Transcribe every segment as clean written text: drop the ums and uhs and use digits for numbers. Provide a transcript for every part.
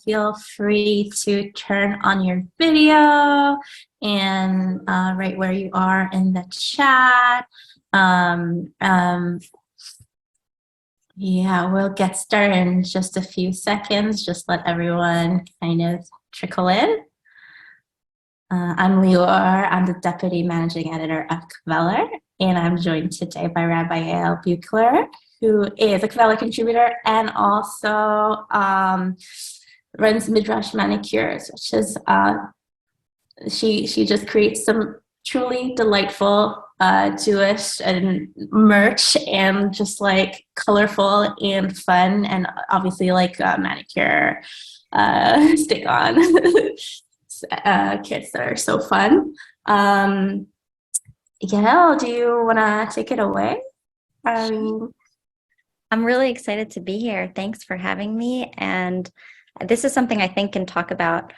Feel free to turn on your video and right where you are in the chat. Yeah, we'll get started in just a few seconds. Just let everyone kind of trickle in. I'm Lior. I'm the Deputy Managing Editor of Kveller, and I'm joined today by Rabbi Yael Buchler, who is a Kveller contributor and also runs Midrash Manicures, which is she just creates some truly delightful Jewish and merch and just like colorful and fun and obviously like manicure stick on kits that are so fun. Yael, do you want to take it away? I'm really excited to be here. Thanks for having me. And this is something I think can talk about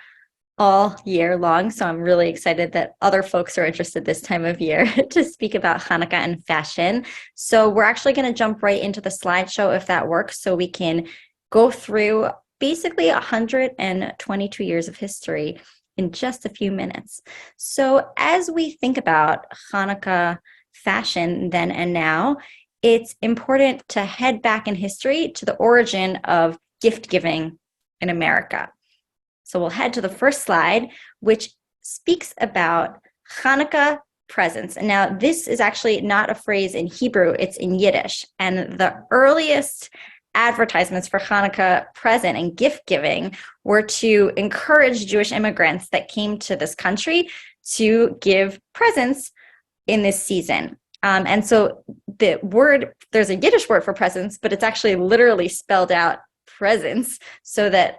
all year long. So I'm really excited that other folks are interested this time of year to speak about Hanukkah and fashion. So we're actually going to jump right into the slideshow if that works, so we can go through basically 122 years of history in just a few minutes. So as we think about Hanukkah fashion then and now, it's important to head back in history to the origin of gift giving in America. So we'll head to the first slide, which speaks about Hanukkah presents. And now this is actually not a phrase in Hebrew, it's in Yiddish. And the earliest advertisements for Hanukkah present and gift giving were to encourage Jewish immigrants that came to this country to give presents in this season. And so there's a Yiddish word for presents, but it's actually literally spelled out presents so that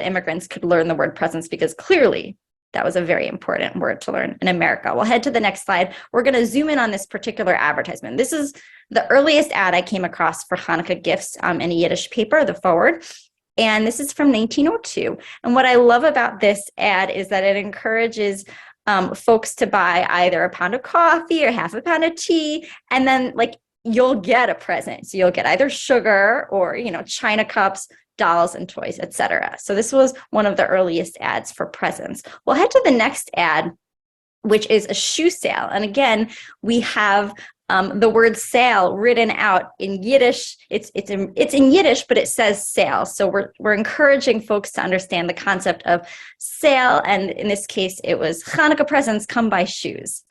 immigrants could learn the word presents, because clearly that was a very important word to learn in America. We'll head to the next slide. We're going to zoom in on this particular advertisement. This is the earliest ad I came across for Hanukkah gifts in a Yiddish paper, the Forward. And this is from 1902. And what I love about this ad is that it encourages folks to buy either a pound of coffee or half a pound of tea, and then you'll get a present. So you'll get either sugar or, china cups, dolls and toys, etc. So this was one of the earliest ads for presents. We'll head to the next ad, which is a shoe sale. And again, we have the word sale written out in Yiddish. It's in Yiddish, but it says sale. So we're encouraging folks to understand the concept of sale. And in this case, it was Hanukkah presents, come buy shoes.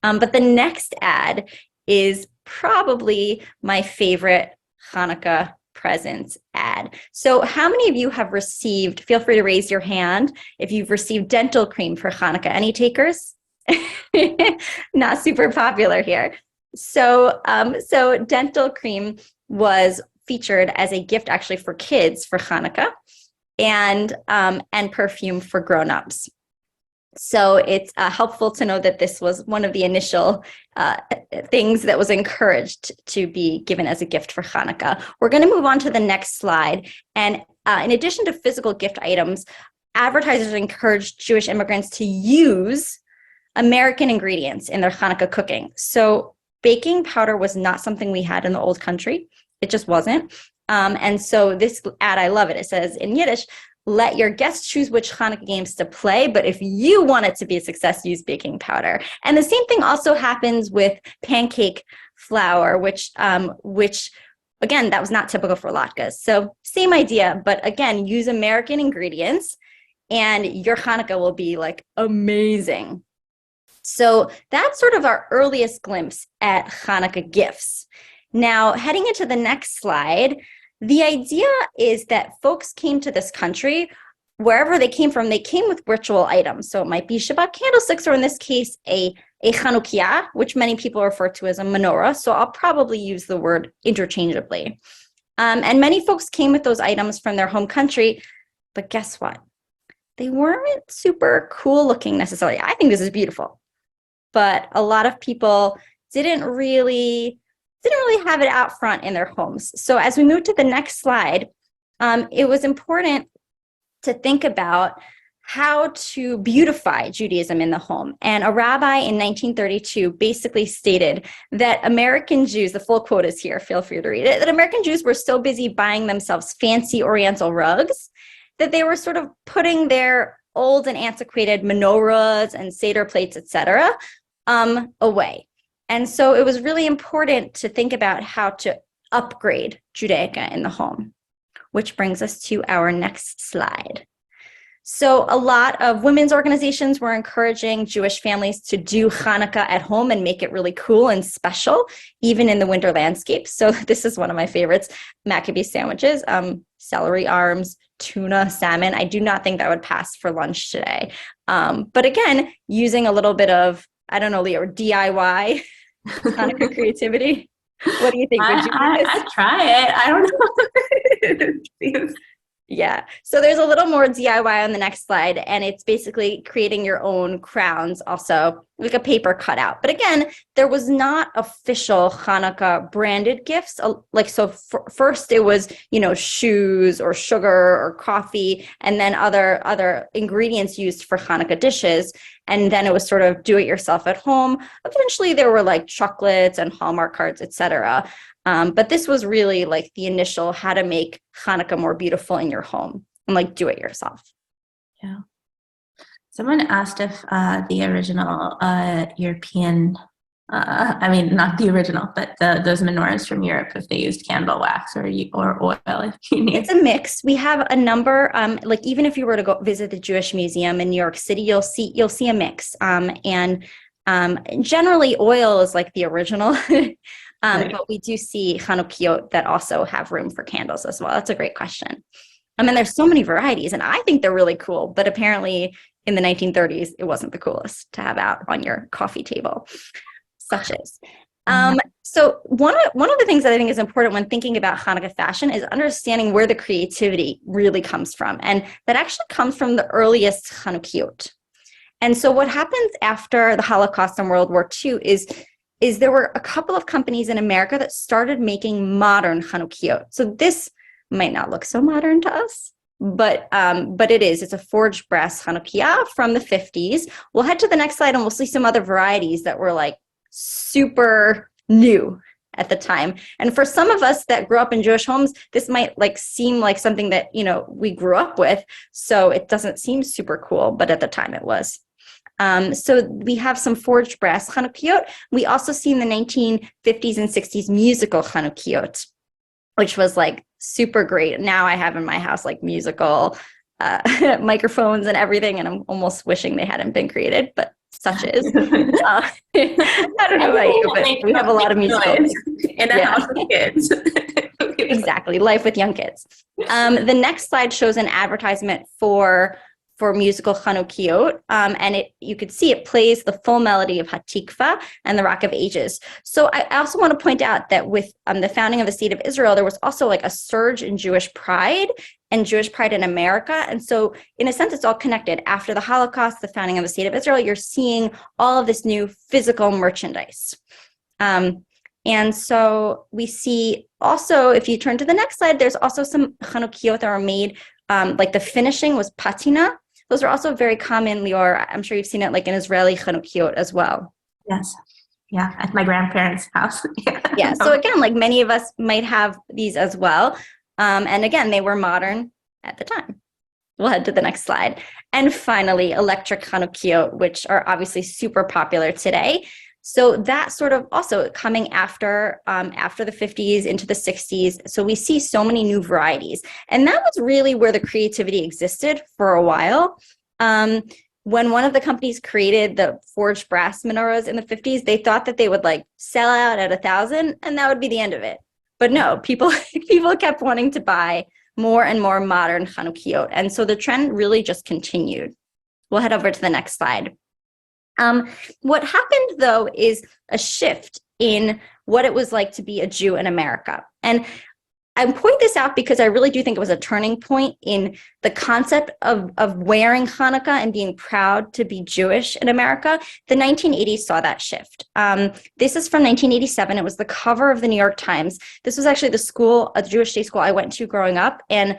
But the next ad is probably my favorite Hanukkah presents ad. So how many of you have received, feel free to raise your hand if you've received dental cream for Hanukkah. Any takers? Not super popular here. So dental cream was featured as a gift actually for kids for Hanukkah, and perfume for grown-ups. So it's helpful to know that this was one of the initial things that was encouraged to be given as a gift for Hanukkah. We're going to move on to the next slide. And in addition to physical gift items, advertisers encouraged Jewish immigrants to use American ingredients in their Hanukkah cooking. So baking powder was not something we had in the old country. It just wasn't. And so this ad, I love it. It says in Yiddish, let your guests choose which Hanukkah games to play, but if you want it to be a success, use baking powder. And the same thing also happens with pancake flour, which again, that was not typical for latkes. So same idea, but again, use American ingredients and your Hanukkah will be amazing. So that's sort of our earliest glimpse at Hanukkah gifts. Now, heading into the next slide, the idea is that folks came to this country, wherever they came from, they came with ritual items. So it might be Shabbat candlesticks, or in this case, a Chanukiah, which many people refer to as a menorah. So I'll probably use the word interchangeably. And many folks came with those items from their home country, but guess what? They weren't super cool looking necessarily. I think this is beautiful, but a lot of people didn't really have it out front in their homes. So as we move to the next slide, it was important to think about how to beautify Judaism in the home. And a rabbi in 1932 basically stated that American Jews, the full quote is here, feel free to read it, that American Jews were so busy buying themselves fancy Oriental rugs that they were sort of putting their old and antiquated menorahs and Seder plates, etc., away. And so it was really important to think about how to upgrade Judaica in the home, which brings us to our next slide. So a lot of women's organizations were encouraging Jewish families to do Hanukkah at home and make it really cool and special, even in the winter landscape. So this is one of my favorites, Maccabee sandwiches, celery arms, tuna, salmon. I do not think that would pass for lunch today. But again, using a little bit of, I don't know, Leo, DIY Hanukkah creativity. What do you think? Would you do this? I'd try it. I don't know. Yeah. So there's a little more DIY on the next slide, and it's basically creating your own crowns, also like a paper cutout. But again, there was not official Hanukkah branded gifts. First it was, shoes or sugar or coffee, and then other ingredients used for Hanukkah dishes. And then it was sort of do it yourself at home. Eventually there were like chocolates and Hallmark cards, etc. But this was really like the initial how to make Hanukkah more beautiful in your home and like do it yourself. Yeah. Someone asked if the original European, not the original, but those menorahs from Europe, if they used candle wax or oil. If you need. It's a mix. We have a number, even if you were to go visit the Jewish Museum in New York City, you'll see a mix. And generally oil is like the original. Right. But we do see Chanukiot that also have room for candles as well. That's a great question. And there's so many varieties, and I think they're really cool. But apparently in the 1930s, it wasn't the coolest to have out on your coffee table, such as. So one of the things that I think is important when thinking about Hanukkah fashion is understanding where the creativity really comes from. And that actually comes from the earliest Chanukiot. And so what happens after the Holocaust and World War II is there were a couple of companies in America that started making modern Chanukiot. So this might not look so modern to us, but it is. It's a forged brass Chanukiah from the 50s. We'll head to the next slide and we'll see some other varieties that were like super new at the time. And for some of us that grew up in Jewish homes, this might like seem like something that, we grew up with. So it doesn't seem super cool, but at the time it was. So we have some forged brass Chanukiot. We also see in the 1950s and 60s musical Chanukiot, which was like super great. Now I have in my house like musical microphones and everything, and I'm almost wishing they hadn't been created, but such is. I don't know about you, but we have a lot of musicals. In a house with kids. Exactly, life with young kids. The next slide shows an advertisement for musical Chanukiot, and you could see it plays the full melody of Hatikva and the Rock of Ages. So I also want to point out that with the founding of the State of Israel, there was also like a surge in Jewish pride and Jewish pride in America. And so in a sense, it's all connected. After the Holocaust, the founding of the State of Israel, you're seeing all of this new physical merchandise. And so we see also, if you turn to the next slide, there's also some Chanukiot that are made, like the finishing was patina. Those are also very common, Lior. I'm sure you've seen it like in Israeli Chanukiot as well. Yes. Yeah, at my grandparents' house. Yeah. So again, like many of us might have these as well. And again, they were modern at the time. We'll head to the next slide. And finally, electric Chanukiot, which are obviously super popular today. So that sort of also coming after the 50s into the 60s. So we see so many new varieties. And that was really where the creativity existed for a while. When one of the companies created the forged brass menorahs in the 50s, they thought that they would like sell out at 1,000 and that would be the end of it. But no, people kept wanting to buy more and more modern Chanukiot. And so the trend really just continued. We'll head over to the next slide. What happened, though, is a shift in what it was like to be a Jew in America. And I point this out because I really do think it was a turning point in the concept of wearing Hanukkah and being proud to be Jewish in America. The 1980s saw that shift. This is from 1987. It was the cover of the New York Times. This was actually a Jewish day school I went to growing up, and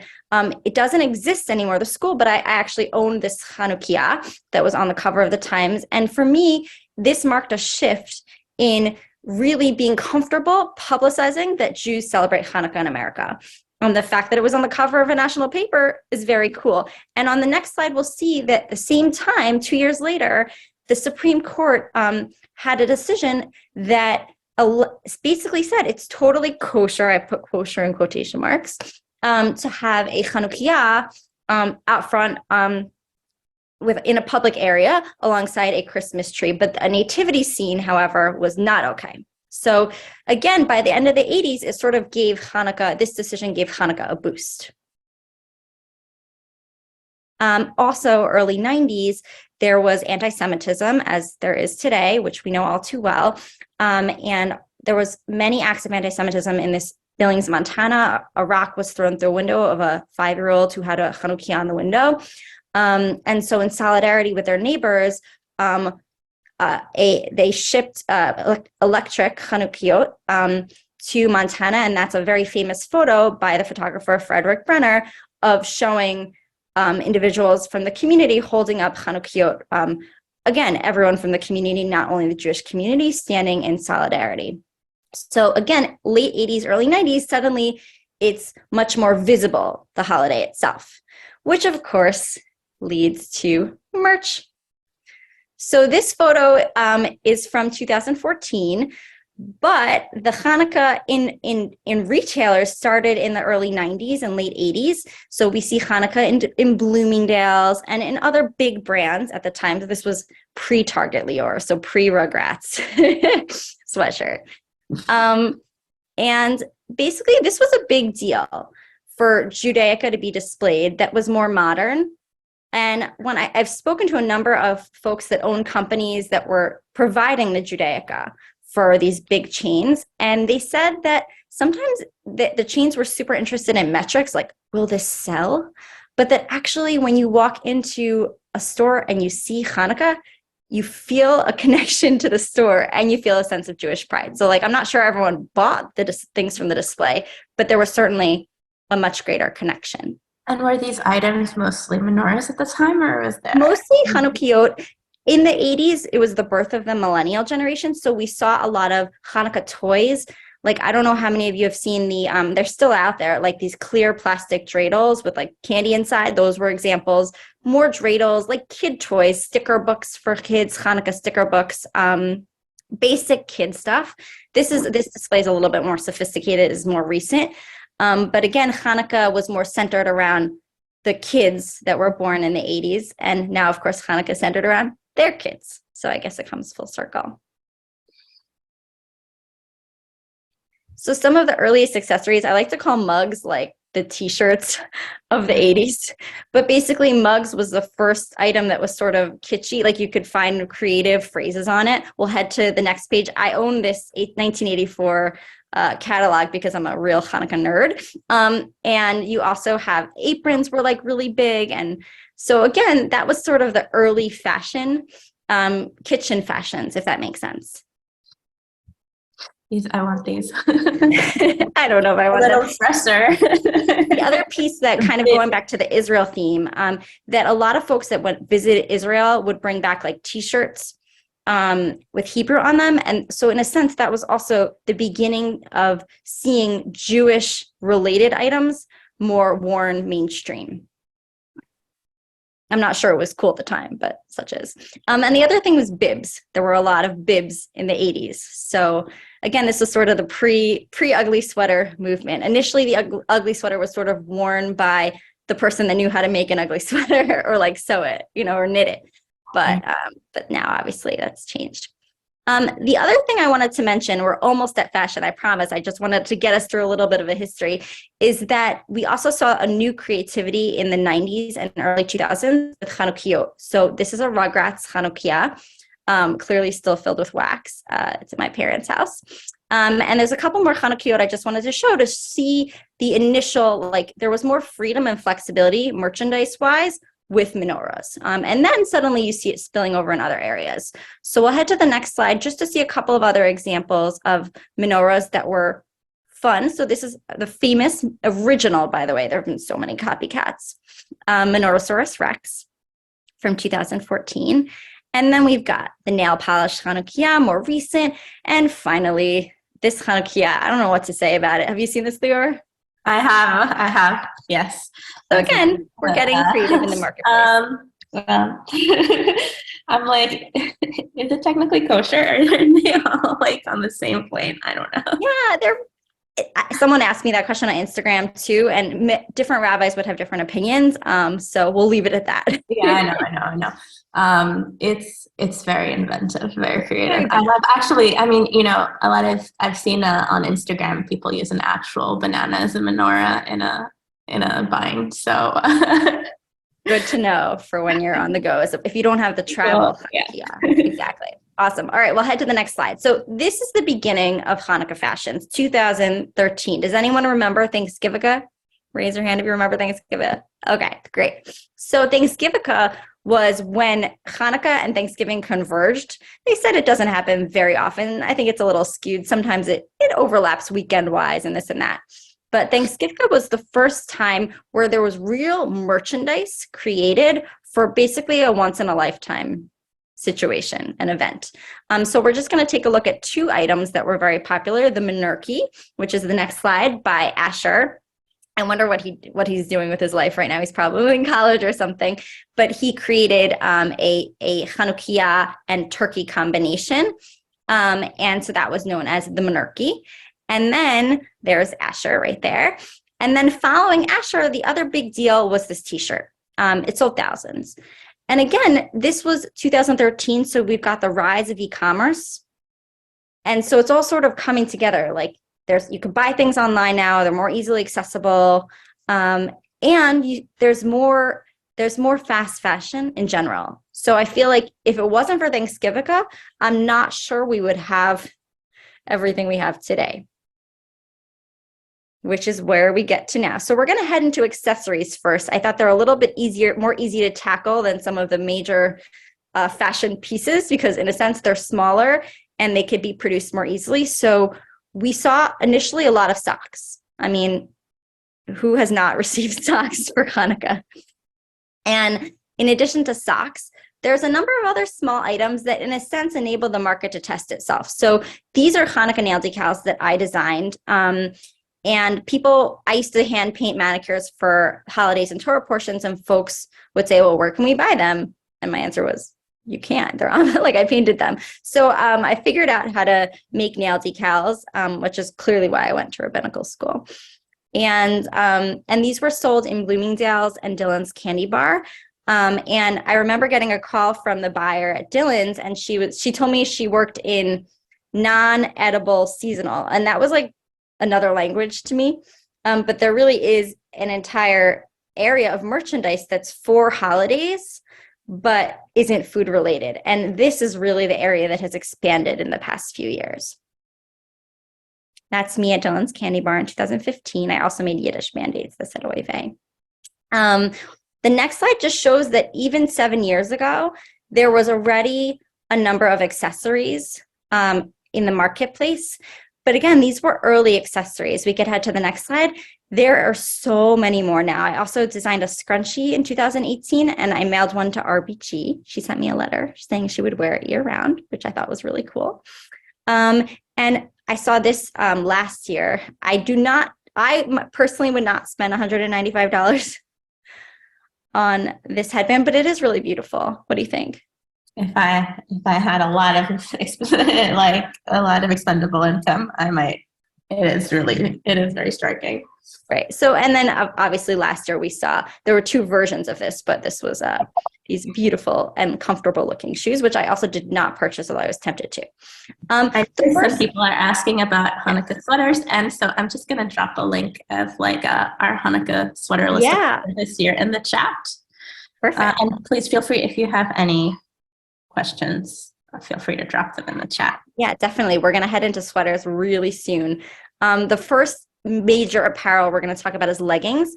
it doesn't exist anymore, the school, but I actually owned this Chanukiah that was on the cover of the Times. And for me, this marked a shift in really being comfortable publicizing that Jews celebrate Hanukkah in America. The fact that it was on the cover of a national paper is very cool. And on the next slide, we'll see that at the same time, 2 years later, the Supreme Court had a decision that basically said it's totally kosher, I put kosher in quotation marks, to have a Chanukiah out front in a public area alongside a Christmas tree. But a nativity scene, however, was not okay. So again, by the end of the 80s, it sort of gave Hanukkah, this decision gave Hanukkah a boost. Also, early 90s, there was anti-Semitism, as there is today, which we know all too well. And there was many acts of anti-Semitism in this Billings, Montana. A rock was thrown through a window of a 5-year-old who had a Chanukiah on the window. And so in solidarity with their neighbors, they shipped electric Chanukiot to Montana, and that's a very famous photo by the photographer Frederick Brenner of showing individuals from the community holding up Chanukiot. Again, everyone from the community, not only the Jewish community, standing in solidarity. So again, late 80s, early 90s, suddenly it's much more visible, the holiday itself, which of course leads to merch. So this photo is from 2014, but the Hanukkah in retailers started in the early 90s and late 80s. So we see Hanukkah in Bloomingdale's and in other big brands at the time. This was pre-Target, Lior, so pre-Rugrats sweatshirt. And basically, this was a big deal for Judaica to be displayed that was more modern. And when I've spoken to a number of folks that own companies that were providing the Judaica for these big chains, and they said that sometimes the chains were super interested in metrics, like, will this sell? But that actually when you walk into a store and you see Hanukkah, you feel a connection to the store and you feel a sense of Jewish pride. So like, I'm not sure everyone bought the things from the display, but there was certainly a much greater connection. And were these items mostly menorahs at the time, or was there? Mostly Chanukiot. In the 80s, it was the birth of the millennial generation. So we saw a lot of Hanukkah toys. Like, I don't know how many of you have seen they're still out there, like these clear plastic dreidels with like candy inside. Those were examples. More dreidels, like kid toys, sticker books for kids, Hanukkah sticker books, basic kid stuff. This display is a little bit more sophisticated, is more recent. But again, Hanukkah was more centered around the kids that were born in the 80s. And now, of course, Hanukkah is centered around their kids. So I guess it comes full circle. So some of the earliest accessories, I like to call mugs like the t-shirts of the 80s. But basically, mugs was the first item that was sort of kitschy, like you could find creative phrases on it. We'll head to the next page. I own this 1984 catalog because I'm a real Hanukkah nerd. And you also have aprons were like really big. And so again, that was sort of the early fashion, kitchen fashions, if that makes sense. I want these. I don't know if I want a little fresher. The other piece that kind of going back to the Israel theme, that a lot of folks that went visit Israel would bring back like t-shirts with Hebrew on them. And so in a sense, that was also the beginning of seeing Jewish related items more worn mainstream. I'm not sure it was cool at the time, but such is. And the other thing was bibs. There were a lot of bibs in the 80s. So again, this was sort of the pre-ugly sweater movement. Initially, the ugly sweater was sort of worn by the person that knew how to make an ugly sweater or like sew it, or knit it. But now obviously that's changed. The other thing I wanted to mention, we're almost at fashion, I promise. I just wanted to get us through a little bit of a history, is that we also saw a new creativity in the 90s and early 2000s with Chanukiot. So this is a Rugrats Chanukiah, clearly still filled with wax. It's at my parents' house. And there's a couple more Chanukiot I just wanted to show to see the initial, like there was more freedom and flexibility merchandise-wise with menorahs. And then suddenly you see it spilling over in other areas. So we'll head to the next slide just to see a couple of other examples of menorahs that were fun. So this is the famous original, by the way, there have been so many copycats, Menorahsaurus Rex from 2014. And then we've got the nail polish Chanukiah, more recent. And finally, this Chanukiah, I don't know what to say about it. Have you seen this, Lior? I have, yes. So again, we're getting creative in the marketplace. Well, I'm like, is it technically kosher? Or are they all like on the same plane? I don't know. Yeah, someone asked me that question on Instagram too, and different rabbis would have different opinions. So we'll leave it at that. Yeah, I know. It's very inventive, very creative. Very I love actually. I mean, a lot of I've seen on Instagram people use an actual banana as a menorah in a bind. So Good to know for when you're on the go. So if you don't have the travel, yeah, exactly. Awesome. All right, we'll head to the next slide. So this is the beginning of Hanukkah fashions, 2013. Does anyone remember Thanksgiving? Raise your hand if you remember Thanksgiving. Okay, great. So Thanksgiving was when Hanukkah and Thanksgiving converged. They said it doesn't happen very often. I think it's a little skewed. Sometimes it overlaps weekend-wise and this and that. But Thanksgiving was the first time where there was real merchandise created for basically a once-in-a-lifetime situation, an event. So we're just going to take a look at two items that were very popular. The Menorki, which is the next slide, by Asher. I wonder what he's doing with his life right now. He's probably in college or something. But he created a Chanukiah and turkey combination. And so that was known as the Menorki. And then there's Asher right there. And then following Asher, the other big deal was this t-shirt. It sold thousands. And again, this was 2013, so we've got the rise of e-commerce. And so it's all sort of coming together. Like you can buy things online now, they're more easily accessible. And there's more fast fashion in general. So I feel like if it wasn't for Thanksgiving, I'm not sure we would have everything we have today, which is where we get to now. So we're going to head into accessories first. I thought they're a little bit more easy to tackle than some of the major fashion pieces, because in a sense they're smaller and they could be produced more easily. So we saw initially a lot of socks. I mean, who has not received socks for Hanukkah? And in addition to socks, there's a number of other small items that in a sense enable the market to test itself. So these are Hanukkah nail decals that I designed. And I used to hand paint manicures for holidays and Torah portions, and folks would say, well, where can we buy them? And my answer was, you can't. They're on, like I painted them. So I figured out how to make nail decals, which is clearly why I went to rabbinical school. And these were sold in Bloomingdale's and Dillon's Candy Bar. And I remember getting a call from the buyer at Dillon's, and she told me she worked in non-edible seasonal. And that was like another language to me. But there really is an entire area of merchandise that's for holidays, but isn't food related. And this is really the area that has expanded in the past few years. That's me at Dillon's Candy Bar in 2015. I also made Yiddish Band-Aids that said Oy vey. The next slide just shows that even 7 years ago, there was already a number of accessories in the marketplace. But again, these were early accessories. We could head to the next slide. There are so many more now. I also designed a scrunchie in 2018, and I mailed one to RBG. She sent me a letter saying she would wear it year round, which I thought was really cool. And I saw this last year. I personally would not spend $195 on this headband, but it is really beautiful. What do you think? If I had a lot of expendable income, I might. It is very striking. Right. So, and then obviously last year we saw there were two versions of this, but this was these beautiful and comfortable looking shoes, which I also did not purchase, although I was tempted to. I think some people are asking about Hanukkah sweaters, and so I'm just going to drop a link of our Hanukkah sweater list this year in the chat. Perfect. And please feel free, if you have any questions, feel free to drop them in the chat. Yeah, definitely. We're going to head into sweaters really soon. The first major apparel we're going to talk about is leggings.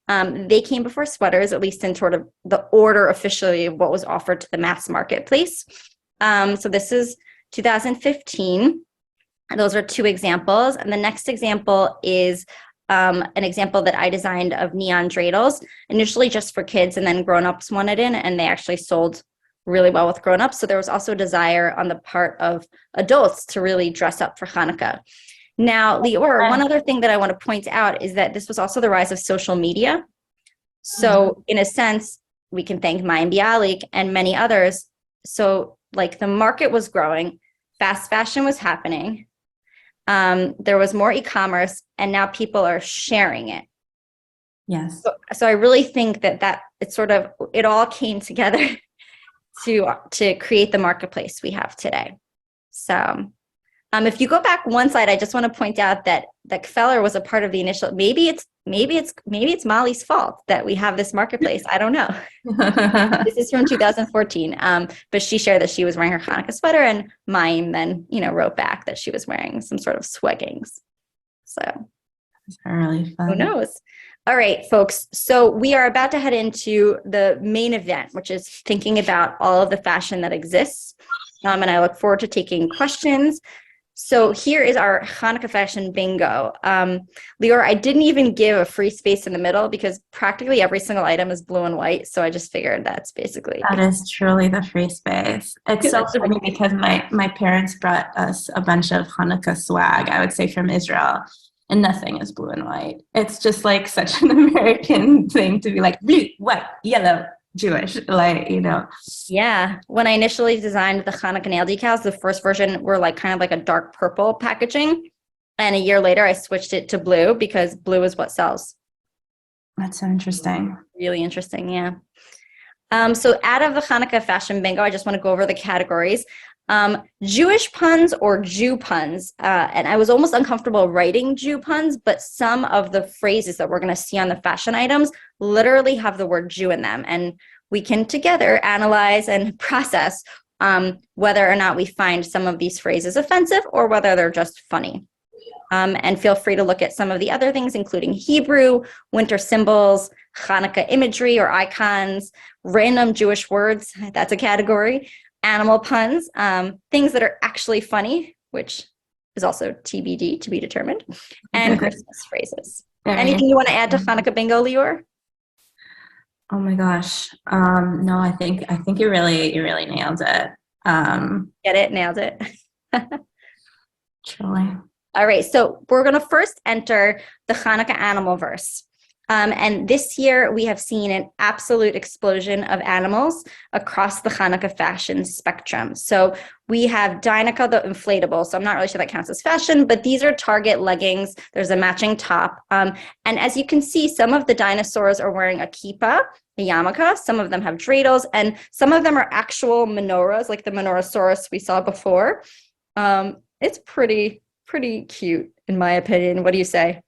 They came before sweaters, at least in sort of the order officially of what was offered to the mass marketplace. So this is 2015. Those are two examples. And the next example is an example that I designed of neon dreidels, initially just for kids, and then grown-ups wanted in, and they actually sold really well with grown-ups. So there was also a desire on the part of adults to really dress up for Hanukkah. Now, Lior, one Okay. other thing that I want to point out is that this was also the rise of social media. So in a sense, we can thank Mayim Bialik and many others. So like the market was growing, fast fashion was happening. There was more e-commerce, and now people are sharing it. Yes. So I really think that it all came together to create the marketplace we have today. So if you go back one slide, I just want to point out that Kveller was a part of the initial. Maybe it's Molly's fault that we have this marketplace. I don't know. This is from 2014. But she shared that she was wearing her Hanukkah sweater, and Mayim then wrote back that she was wearing some sort of sweggings. So It's really fun. who knows? All right, folks. So we are about to head into the main event, which is thinking about all of the fashion that exists. And I look forward to taking questions. So here is our Hanukkah fashion bingo. Lior, I didn't even give a free space in the middle because practically every single item is blue and white. So I just figured that's basically. That is truly the free space. It's so funny because my parents brought us a bunch of Hanukkah swag, I would say from Israel, and nothing is blue and white. It's just like such an American thing to be like blue, white, yellow, Jewish, like, Yeah. When I initially designed the Hanukkah nail decals, the first version were like kind of like a dark purple packaging. And a year later, I switched it to blue because blue is what sells. That's so interesting. Really interesting. Yeah. So out of the Hanukkah fashion bingo, I just want to go over the categories. Jewish puns or Jew puns. And I was almost uncomfortable writing Jew puns, but some of the phrases that we're going to see on the fashion items literally have the word Jew in them. And we can together analyze and process whether or not we find some of these phrases offensive or whether they're just funny. And feel free to look at some of the other things, including Hebrew, winter symbols, Hanukkah imagery or icons, random Jewish words, that's a category, animal puns, things that are actually funny, which is also TBD, to be determined, and Christmas phrases. Anything you want to add to Hanukkah bingo, Lior? Oh my gosh. No, I think you really nailed it. Get it? Nailed it. Truly. All right, so we're going to first enter the Hanukkah animal verse. And this year we have seen an absolute explosion of animals across the Hanukkah fashion spectrum. So we have Dynica, the inflatable. So I'm not really sure that counts as fashion, but these are Target leggings. There's a matching top. And as you can see, some of the dinosaurs are wearing a kippah, a yarmulke. Some of them have dreidels, and some of them are actual menorahs, like the Menorahsaurus we saw before. It's pretty cute, in my opinion. What do you say?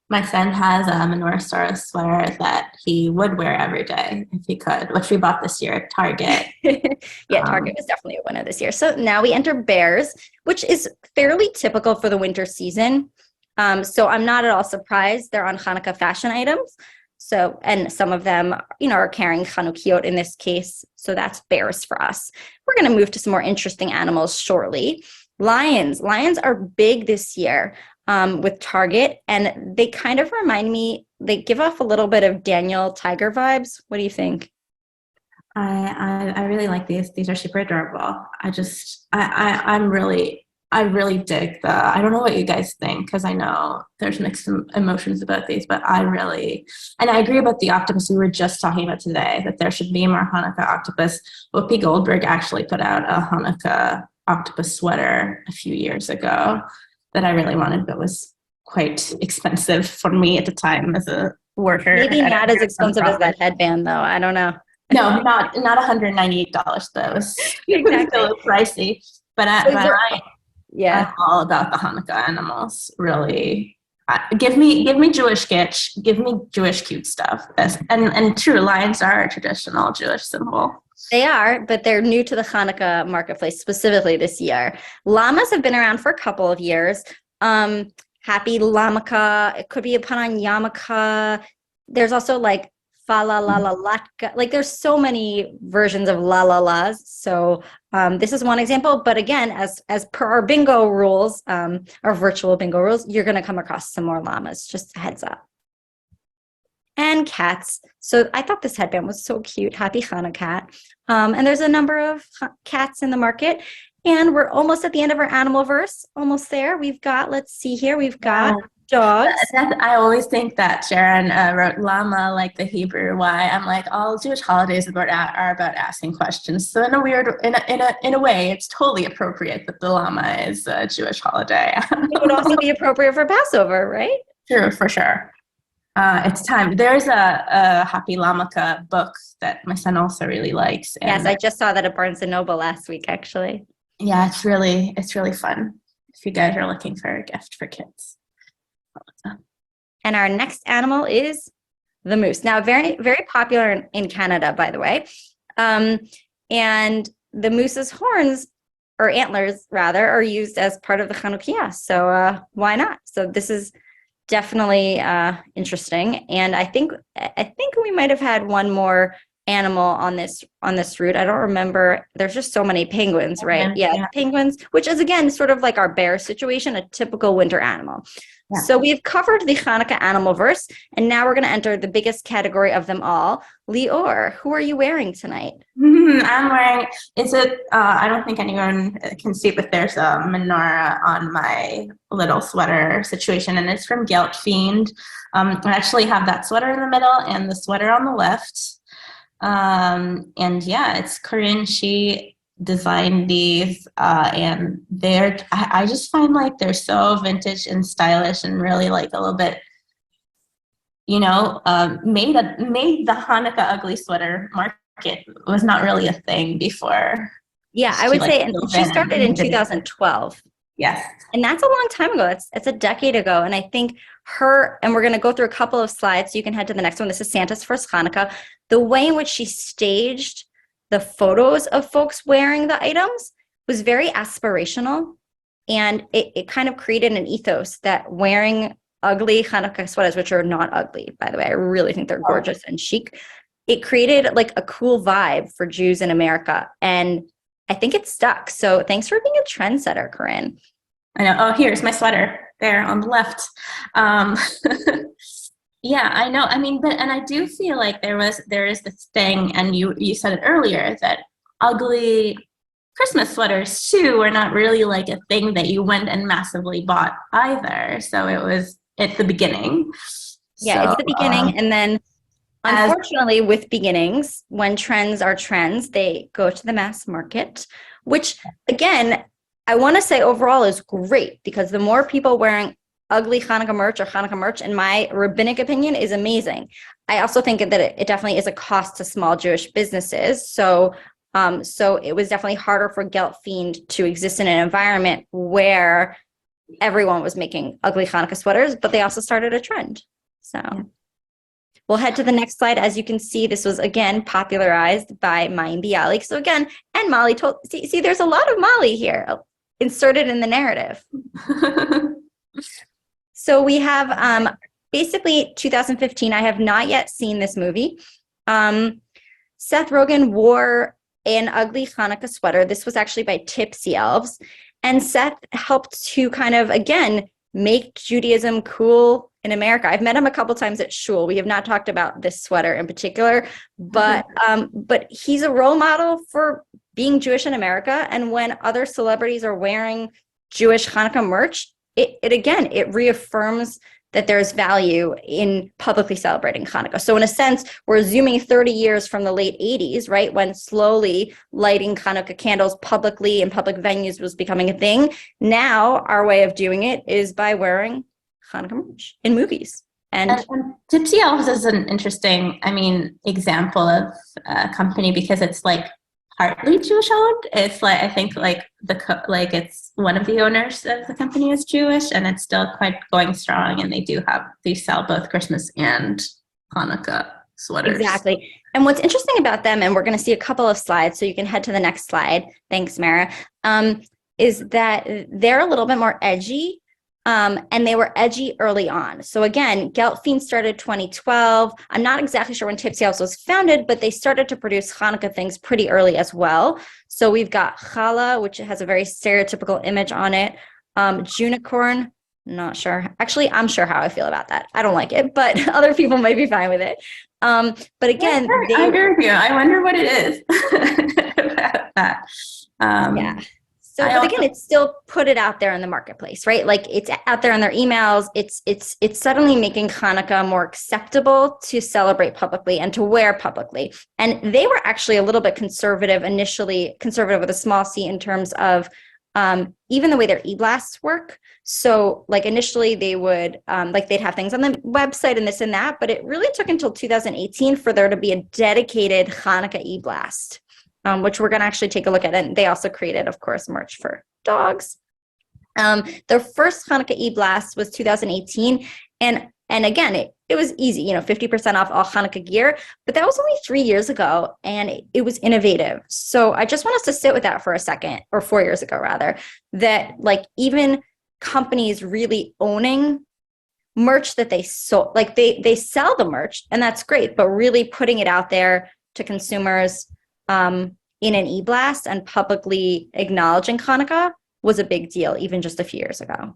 My son has a Menorahsaurus sweater that he would wear every day if he could, which we bought this year at Target. Yeah, Target was definitely a winner this year. So now we enter bears, which is fairly typical for the winter season. So I'm not at all surprised they're on Hanukkah fashion items. So, and some of them, are carrying Chanukiot in this case. So that's bears for us. We're going to move to some more interesting animals shortly. Lions are big this year with Target, and they kind of remind me, they give off a little bit of Daniel Tiger vibes. What do you think? I really like these. These are super adorable. I really dig I don't know what you guys think, because I know there's mixed emotions about these, but and I agree about the octopus we were just talking about today, that there should be more Hanukkah octopus. Whoopi Goldberg actually put out a Hanukkah octopus sweater a few years ago that I really wanted, but was quite expensive for me at the time as a worker. Maybe not as expensive as that headband, though. I don't know. No, not $198 though. Exactly. Still pricey. But I'm all about the Hanukkah animals. Really, give me Jewish kitsch. Give me Jewish cute stuff. And true, lions are a traditional Jewish symbol. They are, but they're new to the Hanukkah marketplace, specifically this year. Llamas have been around for a couple of years. Happy Lamaka. It could be a pun on yarmulke. There's also like fa la la la latka. Like there's so many versions of la la las. So this is one example. But again, as per our bingo rules, our virtual bingo rules, you're going to come across some more llamas. Just a heads up. And cats. So I thought this headband was so cute. Happy Hanukkah. And there's a number of cats in the market. And we're almost at the end of our animal verse. Almost there. We've got, let's see here, we've got dogs. I always think that Sharon wrote llama like the Hebrew Y. I'm like, all Jewish holidays are about asking questions. So in a way, it's totally appropriate that the llama is a Jewish holiday. It would also be appropriate for Passover, right? True, for sure. It's time. There's a Happy Lamaka book that my son also really likes. And yes, I just saw that at Barnes & Noble last week, actually. yeah, it's really fun if you guys are looking for a gift for kids. And our next animal is the moose. Now, very, very popular in Canada, by the way. And the moose's horns, or antlers rather, are used as part of the Chanukiah. So why not? So this is definitely interesting. And I think we might have had one more animal on this route. I don't remember. There's just so many penguins, right? Yeah, penguins, which is again sort of like our bear situation, a typical winter animal. Yeah. So we've covered the Hanukkah animal verse, and now we're going to enter the biggest category of them all. Lior, who are you wearing tonight? I'm wearing, I don't think anyone can see, but there's a menorah on my little sweater situation, and it's from Gelt Fiend. I actually have that sweater in the middle and the sweater on the left. And yeah, it's Corinne. She designed these, and I just find like they're so vintage and stylish and really like a little bit, made the Hanukkah ugly sweater market was not really a thing before. Yeah, I would say, and she started in 2012. Yes. And that's a long time ago. It's a decade ago. And I think and we're going to go through a couple of slides so you can head to the next one. This is Santa's First Hanukkah. The way in which she staged the photos of folks wearing the items was very aspirational. And it kind of created an ethos that wearing ugly Hanukkah sweaters, which are not ugly, by the way, I really think they're gorgeous and chic. It created like a cool vibe for Jews in America. And I think it stuck. So thanks for being a trendsetter, Corinne. I know. Oh, here's my sweater there on the left. Yeah, I know. I mean, and I do feel like there is this thing, and you said it earlier, that ugly Christmas sweaters too were not really like a thing that you went and massively bought either. So it was at the beginning. Yeah, it's the beginning. And then unfortunately with beginnings, when trends are trends, they go to the mass market, which again, I want to say overall is great, because the more people wearing ugly Hanukkah merch or Hanukkah merch, in my rabbinic opinion, is amazing. I also think that it definitely is a cost to small Jewish businesses. So it was definitely harder for Gelt Fiend to exist in an environment where everyone was making ugly Hanukkah sweaters, but they also started a trend. So we'll head to the next slide. As you can see, this was again popularized by Mayim Bialik. So again, and Molly see, there's a lot of Molly here inserted in the narrative. So we have basically 2015. I have not yet seen this movie. Seth Rogen wore an ugly Hanukkah sweater. This was actually by Tipsy Elves. And Seth helped to kind of, again, make Judaism cool in America. I've met him a couple times at shul. We have not talked about this sweater in particular, but he's a role model for being Jewish in America. And when other celebrities are wearing Jewish Hanukkah merch, it reaffirms that there's value in publicly celebrating Hanukkah. So in a sense, we're zooming 30 years from the late 80s, right, when slowly lighting Hanukkah candles publicly in public venues was becoming a thing. Now our way of doing it is by wearing Hanukkah merch in movies. And Tipsy Elves is an interesting, example of a company, because it's like partly Jewish owned. It's like, I think it's one of the owners of the company is Jewish, and it's still quite going strong. And they sell both Christmas and Hanukkah sweaters. Exactly. And what's interesting about them, and we're going to see a couple of slides, so you can head to the next slide. Thanks, Mara. Is that they're a little bit more edgy. And they were edgy early on. So again, Gelt Fiend started 2012. I'm not exactly sure when Tipsy Elves was founded, but they started to produce Hanukkah things pretty early as well. So we've got challah, which has a very stereotypical image on it. Junicorn, not sure. Actually, I'm sure how I feel about that. I don't like it, but other people might be fine with it. But again, I agree with you. I wonder what it is about that. Yeah. So, but again, it's still put it out there in the marketplace, right? Like it's out there in their emails. It's suddenly making Hanukkah more acceptable to celebrate publicly and to wear publicly. And they were actually a little bit conservative initially, conservative with a small c in terms of even the way their e-blasts work. So like initially they would like they'd have things on the website and this and that, but it really took until 2018 for there to be a dedicated Hanukkah e-blast. Which we're going to actually take a look at. And they also created, of course, merch for dogs. Their first Hanukkah e-blast was 2018. And again, it was easy, 50% off all Hanukkah gear. But that was only 3 years ago. And it was innovative. So I just want us to sit with that for a second, or 4 years ago, rather, that like even companies really owning merch that they sold, like they sell the merch, and that's great. But really putting it out there to consumers in an e-blast and publicly acknowledging Hanukkah was a big deal, even just a few years ago.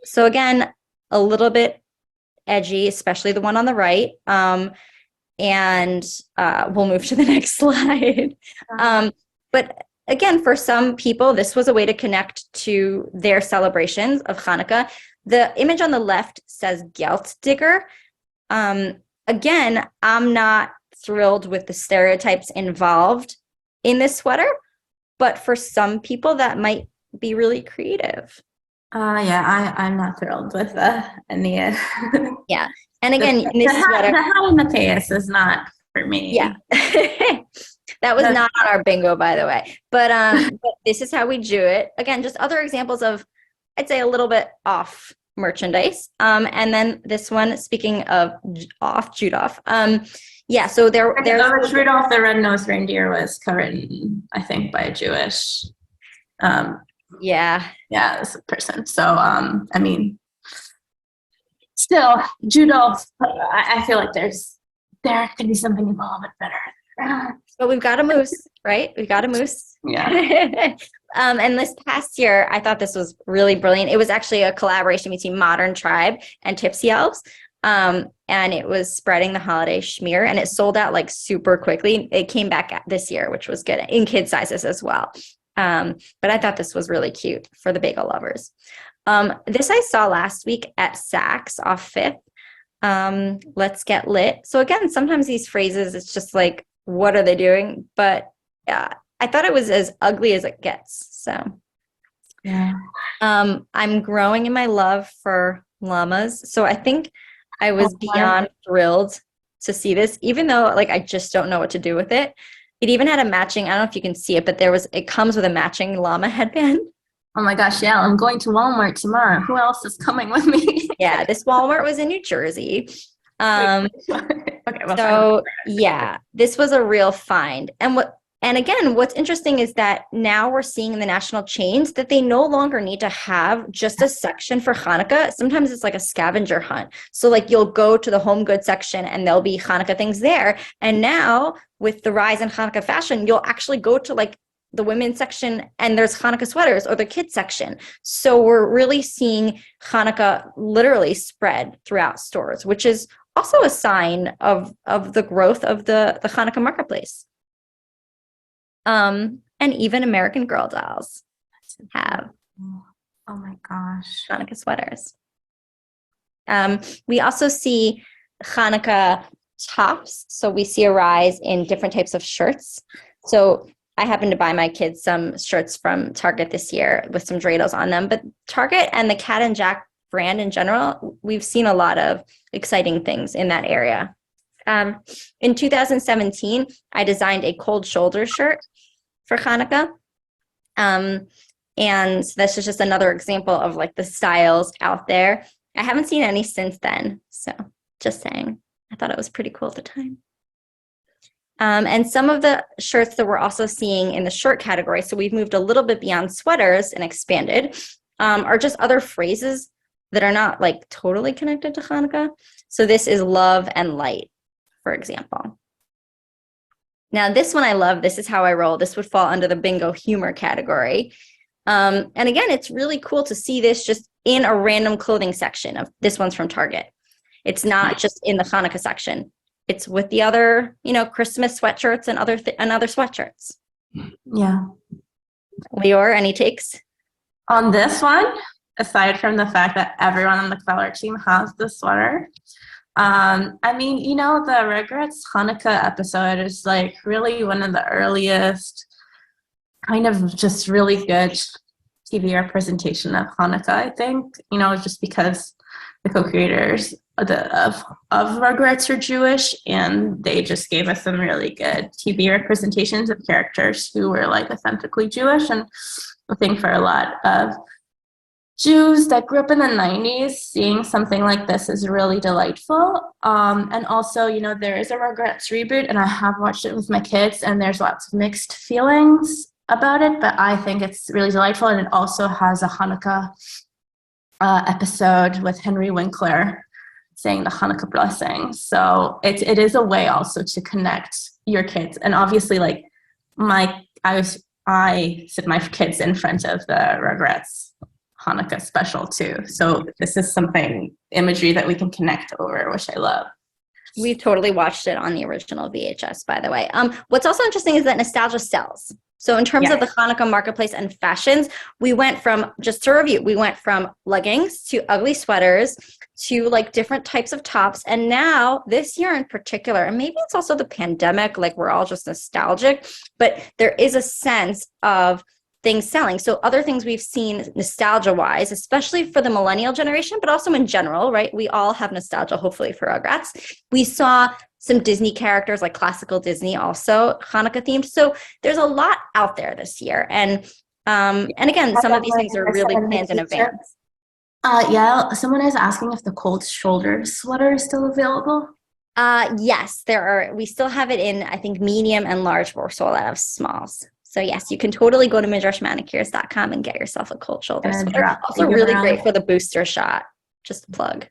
So again, a little bit edgy, especially the one on the right. And we'll move to the next slide. But again, for some people, this was a way to connect to their celebrations of Hanukkah. The image on the left says Gelt Digger. Again, I'm not thrilled with the stereotypes involved in this sweater, but for some people that might be really creative. I'm not thrilled with Aeneas. Yeah, and again, this sweater, the hat and the payas is not for me. Yeah, that was not on our bingo, by the way. But this is how we do it. Again, just other examples of, I'd say, a little bit off merchandise. And then this one, speaking of off, jute off. Yeah, so there's Rudolph the Red-Nosed Reindeer was co-written, I think, by a Jewish this person. So I mean, still Rudolph, I feel like there could be something a little bit better. But we've got a moose, right? We've got a moose. Yeah. And this past year, I thought this was really brilliant. It was actually a collaboration between Modern Tribe and Tipsy Elves. And it was spreading the holiday schmear, and it sold out like super quickly. It came back this year, which was good, in kid sizes as well. But I thought this was really cute for the bagel lovers. This I saw last week at Saks off Fifth. Let's get lit. So again, sometimes these phrases, it's just like, what are they doing? But I thought it was as ugly as it gets. So yeah, I'm growing in my love for llamas. So I think I was beyond thrilled to see this, even though like I just don't know what to do with it. It even had a matching, I don't know if you can see it, but it comes with a matching llama headband. Oh my gosh, yeah, I'm going to Walmart tomorrow. Who else is coming with me? Yeah, this Walmart was in New Jersey. Okay, so yeah, this was a real find. And again, what's interesting is that now we're seeing in the national chains that they no longer need to have just a section for Hanukkah. Sometimes it's like a scavenger hunt. So like you'll go to the home goods section and there'll be Hanukkah things there. And now with the rise in Hanukkah fashion, you'll actually go to like the women's section and there's Hanukkah sweaters, or the kids section. So we're really seeing Hanukkah literally spread throughout stores, which is also a sign of the growth of the Hanukkah marketplace. And even American Girl dolls have oh my gosh, Hanukkah sweaters. We also see Hanukkah tops. So we see a rise in different types of shirts. So I happened to buy my kids some shirts from Target this year with some dreidels on them, but Target and the Cat and Jack brand in general, we've seen a lot of exciting things in that area. In 2017, I designed a cold shoulder shirt for Hanukkah. And this is just another example of like the styles out there. I haven't seen any since then. So just saying, I thought it was pretty cool at the time. And some of the shirts that we're also seeing in the shirt category, so we've moved a little bit beyond sweaters and expanded, are just other phrases that are not like totally connected to Hanukkah. So this is love and light, for example. Now this one I love. This is how I roll. This would fall under the bingo humor category. And again, it's really cool to see this just in a random clothing section. Of this one's from Target. It's not just in the Hanukkah section. It's with the other, Christmas sweatshirts and other sweatshirts. Yeah. Lior, any takes? On this one, aside from the fact that everyone on the Color team has the sweater, I mean, the Rugrats Hanukkah episode is like really one of the earliest kind of just really good TV representation of Hanukkah, I think, just because the co-creators of Rugrats are Jewish, and they just gave us some really good TV representations of characters who were like authentically Jewish. And I think for a lot of Jews that grew up in the 90s, seeing something like this is really delightful. And also, there is a Rugrats reboot, and I have watched it with my kids, and there's lots of mixed feelings about it, but I think it's really delightful. And it also has a Hanukkah episode with Henry Winkler saying the Hanukkah blessing. So it is a way also to connect your kids. And obviously, like I sit my kids in front of the Rugrats Hanukkah special too. So this is something imagery that we can connect over, which I love. We totally watched it on the original VHS, by the way. What's also interesting is that nostalgia sells. So in terms of the Hanukkah marketplace and fashions, we went from, just to review, we went from leggings to ugly sweaters to like different types of tops. And now this year in particular, and maybe it's also the pandemic, like we're all just nostalgic, but there is a sense of things selling. So other things we've seen nostalgia wise, especially for the millennial generation, but also in general, right? We all have nostalgia, hopefully, for Rugrats. We saw some Disney characters, like classical Disney, also Hanukkah themed. So there's a lot out there this year. And again, some of these things are really planned in advance. Someone is asking if the cold shoulder sweater is still available. Yes, there are. We still have it in, I think, medium and large. We're sold out of smalls. So yes, you can totally go to midrashmanicures.com and get yourself a cold shoulder sweater. Also really great for the booster shot. Just a plug.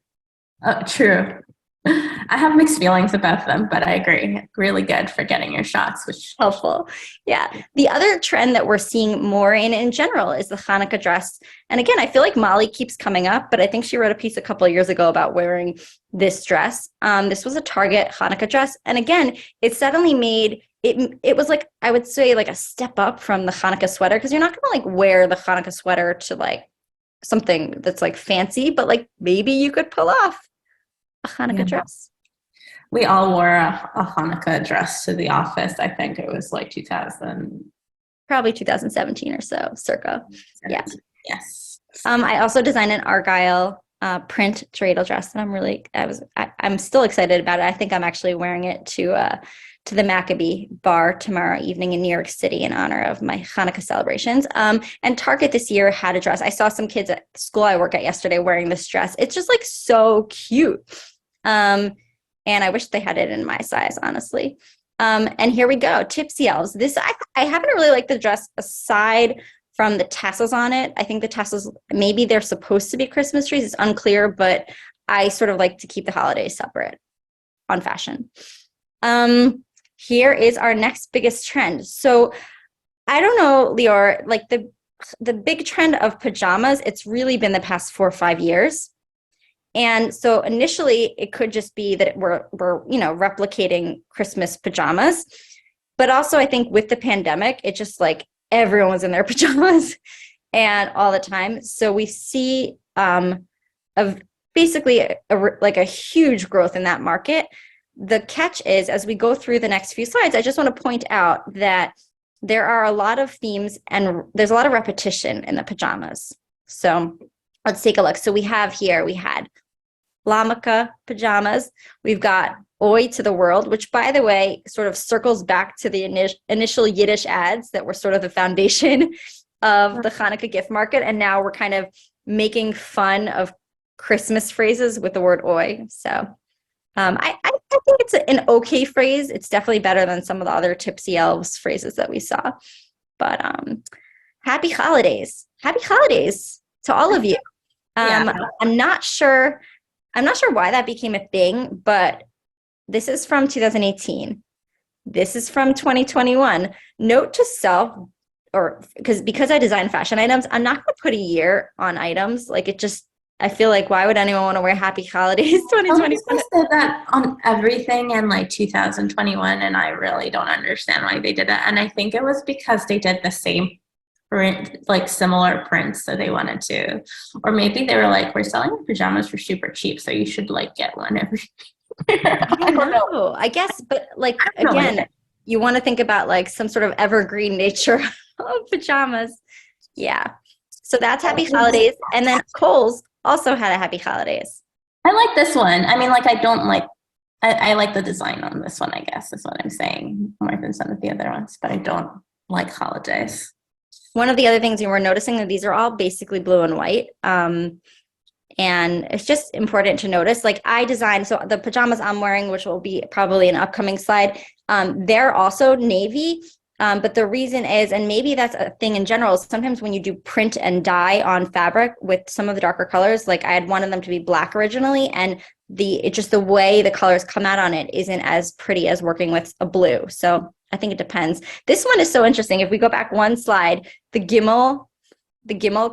True. I have mixed feelings about them, but I agree. Really good for getting your shots, which helpful. Yeah. The other trend that we're seeing more in general is the Hanukkah dress. And again, I feel like Molly keeps coming up, but I think she wrote a piece a couple of years ago about wearing this dress. This was a Target Hanukkah dress. And again, it suddenly made it was like, I would say, like a step up from the Hanukkah sweater, because you're not going to like wear the Hanukkah sweater to like something that's like fancy, but like maybe you could pull off a Hanukkah dress. We all wore a Hanukkah dress to the office. I think it was like 2000. Probably 2017 or so, circa. Yeah. Yes. I also designed an Argyle print dreidel dress, and I'm still excited about it. I think I'm actually wearing it to the Maccabee bar tomorrow evening in New York City in honor of my Hanukkah celebrations. And Target this year had a dress. I saw some kids at the school I work at yesterday wearing this dress. It's just like so cute. And I wish they had it in my size, honestly. And here we go, Tipsy Elves. This, I haven't really liked the dress aside from the tassels on it. I think the tassels, maybe they're supposed to be Christmas trees. It's unclear, but I sort of like to keep the holidays separate on fashion. Here is our next biggest trend. So I don't know, Lior, like the big trend of pajamas, it's really been the past 4 or 5 years. And so initially it could just be that we're replicating Christmas pajamas. But also I think with the pandemic, it just like everyone was in their pajamas and all the time. So we see basically a huge growth in that market. The catch is, as we go through the next few slides, I just want to point out that there are a lot of themes and there's a lot of repetition in the pajamas. So let's take a look. So we had Lamaka pajamas. We've got Oi to the World, which, by the way, sort of circles back to the initial Yiddish ads that were sort of the foundation of the Hanukkah gift market. And now we're kind of making fun of Christmas phrases with the word Oi. So I think it's an okay phrase. It's definitely better than some of the other Tipsy Elves phrases that we saw. But happy holidays to all of you. I'm not sure why that became a thing, but this is from 2018. This is from 2021. Note to self, or because I design fashion items, I'm not going to put a year on items. Like I feel like why would anyone want to wear Happy Holidays Well, 2021? they said that on everything in like 2021, and I really don't understand why they did it. And I think it was because they did the same print, like similar prints, so they wanted to, or maybe they were like, we're selling the pajamas for super cheap, so you should like get one every year. I don't know. I guess, but like No again, idea. you want to think about like some sort of evergreen nature of pajamas. Yeah. So that's Happy Holidays. And then Kohl's also had a Happy Holidays. I like this one. I mean, like, I don't like, I like the design on this one, I guess, is what I'm saying, more than some of the other ones, but I don't like holidays. One of the other things you were noticing that these are all basically blue and white. And it's just important to notice, like I designed, so the pajamas I'm wearing, which will be probably an upcoming slide, they're also navy. But the reason is, and maybe that's a thing in general, is sometimes when you do print and dye on fabric with some of the darker colors, like I had wanted them to be black originally, and it's just the way the colors come out on it isn't as pretty as working with a blue. So I think it depends. This one is so interesting. If we go back one slide, the Gimel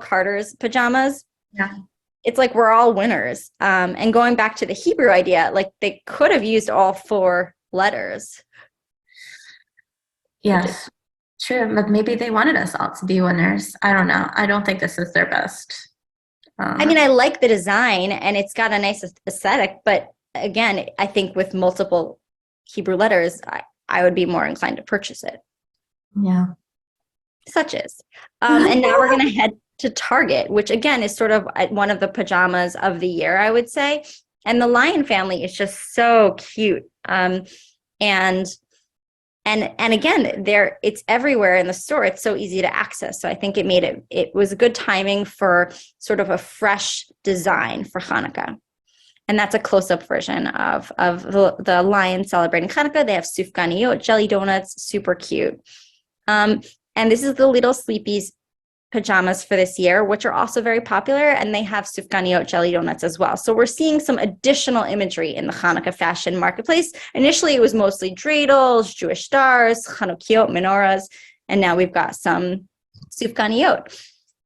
Carter's pajamas. Yeah. It's like we're all winners. And going back to the Hebrew idea, like they could have used all 4 letters. Yes, true. But maybe they wanted us all to be winners. I don't know. I don't think this is their best. I mean, I like the design and it's got a nice aesthetic, but again, I think with multiple Hebrew letters, I would be more inclined to purchase it. Yeah. Such as. And now we're going to head to Target, which again is sort of one of the pajamas of the year, I would say. And the Lion family is just so cute. And again, it's everywhere in the store. It's so easy to access. So I think it was a good timing for sort of a fresh design for Hanukkah. And that's a close-up version of the Lion celebrating Hanukkah. They have sufganiyot, jelly donuts, super cute. And this is the Little Sleepies pajamas for this year, which are also very popular, and they have sufganiyot jelly donuts as well. So we're seeing some additional imagery in the Hanukkah fashion marketplace. Initially, it was mostly dreidels, Jewish stars, Chanukiot, menorahs, and now we've got some sufganiyot.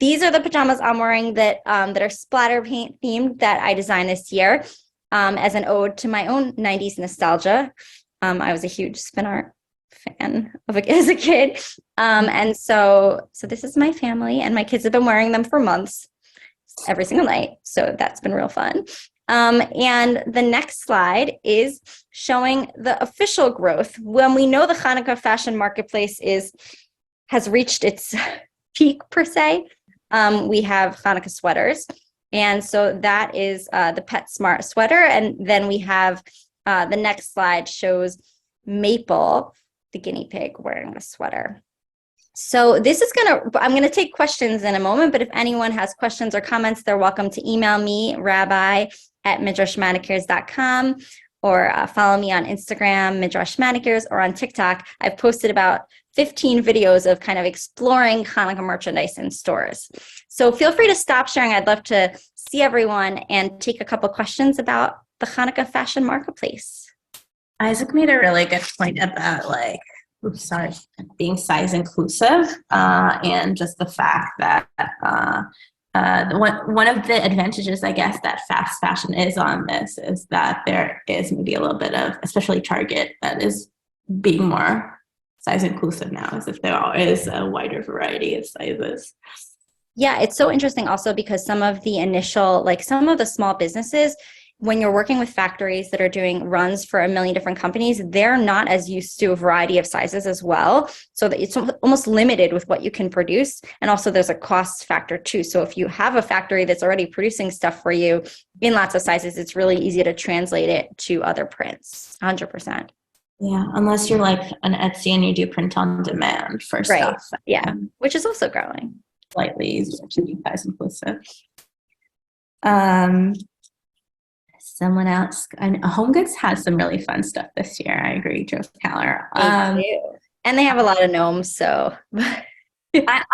These are the pajamas I'm wearing that are splatter paint themed that I designed this year as an ode to my own 90s nostalgia. I was a huge spin art fan as a kid. And so this is my family, and my kids have been wearing them for months every single night. So that's been real fun. And the next slide is showing the official growth. When we know the Hanukkah fashion marketplace has reached its peak per se, we have Hanukkah sweaters. And so that is the PetSmart sweater. And then we have the next slide shows Maple, the guinea pig, wearing the sweater. So I'm going to take questions in a moment, but if anyone has questions or comments, they're welcome to email me, rabbi@midrashmanicures.com, or follow me on Instagram, Midrash Manicures, or on TikTok. I've posted about 15 videos of kind of exploring Hanukkah merchandise in stores. So feel free to stop sharing. I'd love to see everyone and take a couple questions about the Hanukkah fashion marketplace. Isaac made a really good point about being size inclusive, and just the fact that one of the advantages, I guess, that fast fashion is on this is that there is maybe a little bit of, especially Target, that is being more size inclusive now, as if there is a wider variety of sizes. Yeah, it's so interesting also because some of the small businesses, when you're working with factories that are doing runs for a million different companies, they're not as used to a variety of sizes as well. So that it's almost limited with what you can produce. And also there's a cost factor too. So if you have a factory that's already producing stuff for you in lots of sizes, it's really easy to translate it to other prints, 100%. Yeah, unless you're like an Etsy and you do print on demand for stuff. Yeah, which is also growing. Slightly easier to be size inclusive. Someone else, and Home Goods has some really fun stuff this year. I agree, Joe Keller. And they have a lot of gnomes, so. I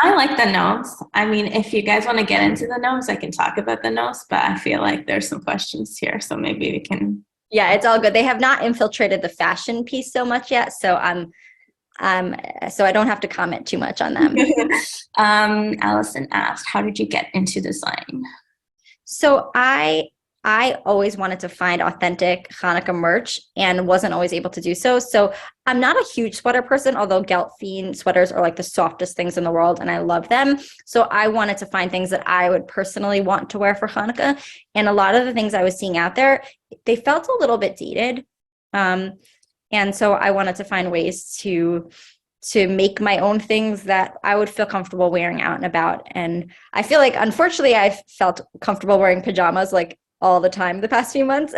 like the gnomes. I mean, if you guys want to get into the gnomes, I can talk about the gnomes, but I feel like there's some questions here, so maybe we can. Yeah, it's all good. They have not infiltrated the fashion piece so much yet, so so I don't have to comment too much on them. Allison asked, how did you get into design? So I always wanted to find authentic Hanukkah merch and wasn't always able to do so. So I'm not a huge sweater person, although Geltfien sweaters are like the softest things in the world and I love them. So I wanted to find things that I would personally want to wear for Hanukkah. And a lot of the things I was seeing out there, they felt a little bit dated. And so I wanted to find ways to make my own things that I would feel comfortable wearing out and about. And I feel like, unfortunately, I've felt comfortable wearing pajamas like all the time the past few months.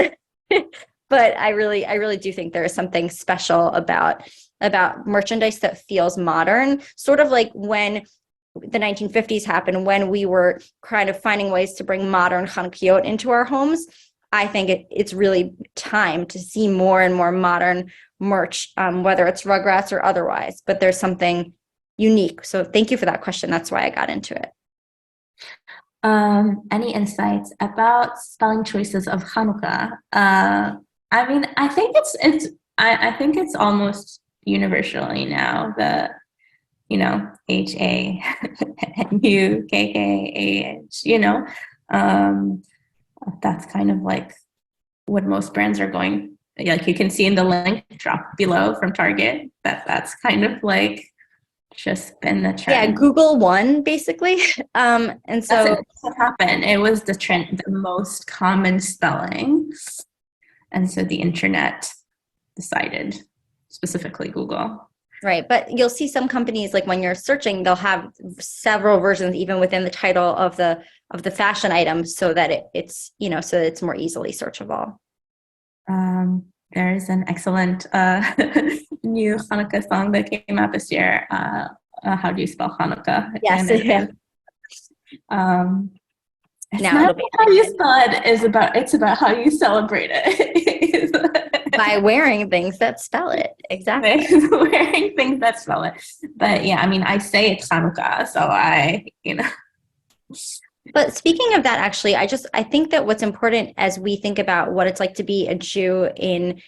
But I really do think there is something special about merchandise that feels modern, sort of like when the 1950s happened, when we were kind of finding ways to bring modern Chanukiot into our homes. I think it's really time to see more and more modern merch, whether it's Rugrats or otherwise, but there's something unique. So thank you for that question. That's why I got into it. Any insights about spelling choices of Hanukkah? I mean, I think I think it's almost universally now that, you know, HANUKKAH, you know, that's kind of like what most brands are going, like you can see in the link drop below from Target, that's kind of like just been the trend. Yeah, Google won basically. And so that's what happened. It was the trend, the most common spelling. And so the internet decided, specifically Google. right, but you'll see some companies, like when you're searching, they'll have several versions even within the title of the fashion item, so that it's, you know, so that it's more easily searchable. There's an excellent new Hanukkah song that came out this year. How do you spell Hanukkah? Yes, yeah. It's Now not it'll be how you spell it. It's about how you celebrate it. by wearing things that spell it. Exactly. Wearing things that spell it. But yeah, I mean, I say it's Hanukkah, so you know. But speaking of that, actually, I think that what's important as we think about what it's like to be a Jew in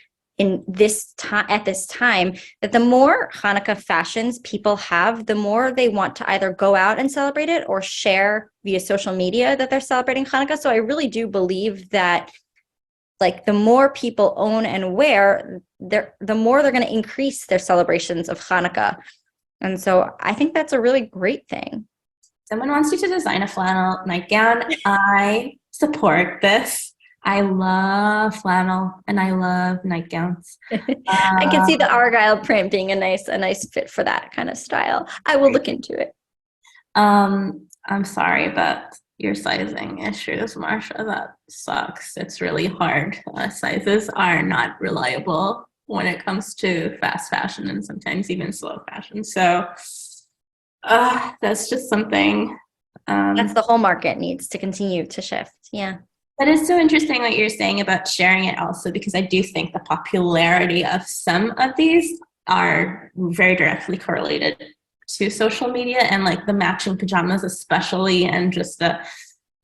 this time, at this time, that the more Hanukkah fashions people have, the more they want to either go out and celebrate it or share via social media that they're celebrating Hanukkah. So I really do believe that, like, the more people own and wear, the more they're going to increase their celebrations of Hanukkah. And so I think that's a really great thing. Someone wants you to design a flannel nightgown. I support this. I love flannel and I love nightgowns. I can see the Argyle print being a nice fit for that kind of style. I will look into it. I'm sorry about your sizing issues, Marsha. That sucks. It's really hard. Sizes are not reliable when it comes to fast fashion and sometimes even slow fashion. So that's just something. That's the whole market needs to continue to shift. Yeah. But it's so interesting what you're saying about sharing it also, because I do think the popularity of some of these are very directly correlated to social media, and like the matching pajamas especially, and just the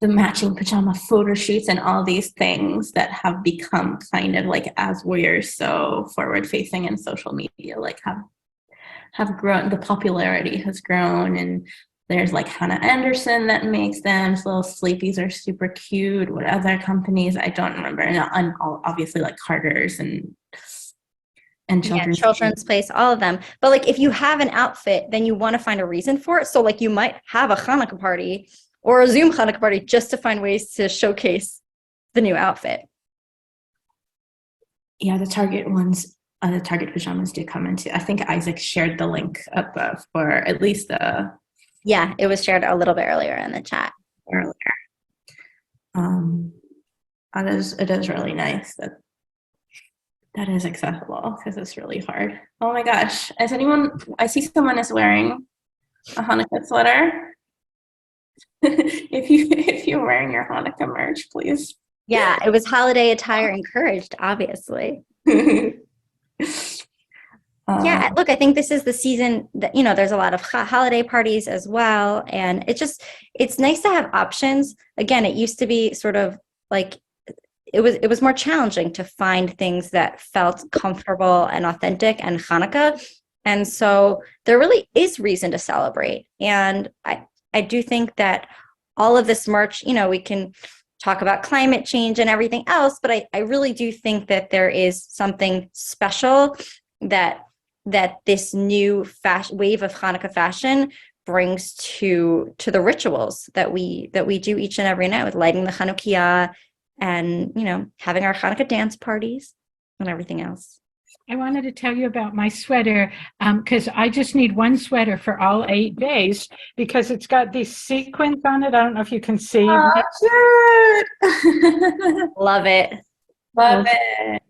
matching pajama photo shoots and all these things that have become kind of like, as we're so forward facing in social media, like have grown, the popularity has grown. And there's like Hannah Anderson that makes them. So little sleepies are super cute. What other companies? I don't remember. And obviously like Carter's and Children's Place, all of them. But like, if you have an outfit, then you want to find a reason for it. So like, you might have a Hanukkah party or a Zoom Hanukkah party just to find ways to showcase the new outfit. Yeah, the Target ones, the Target pajamas do come into. I think Isaac shared the link above for at least the. Yeah, it was shared a little bit earlier in the chat. Earlier. It is really nice that is accessible, because it's really hard. Oh my gosh. I see someone is wearing a Hanukkah sweater. if you're wearing your Hanukkah merch, please. Yeah, it was holiday attire encouraged, obviously. Yeah, look, I think this is the season that, you know, there's a lot of holiday parties as well. And it's nice to have options. Again, it used to be sort of like, it was more challenging to find things that felt comfortable and authentic and Hanukkah. And so there really is reason to celebrate. And I do think that all of this merch, you know, we can talk about climate change and everything else. But I really do think that there is something special that this new wave of Hanukkah fashion brings to the rituals that we do each and every night, with lighting the Chanukiah and, you know, having our Hanukkah dance parties and everything else. I wanted to tell you about my sweater because I just need one sweater for all 8 days because it's got these sequins on it. I don't know if you can see. Oh, cute. Love it. Love it.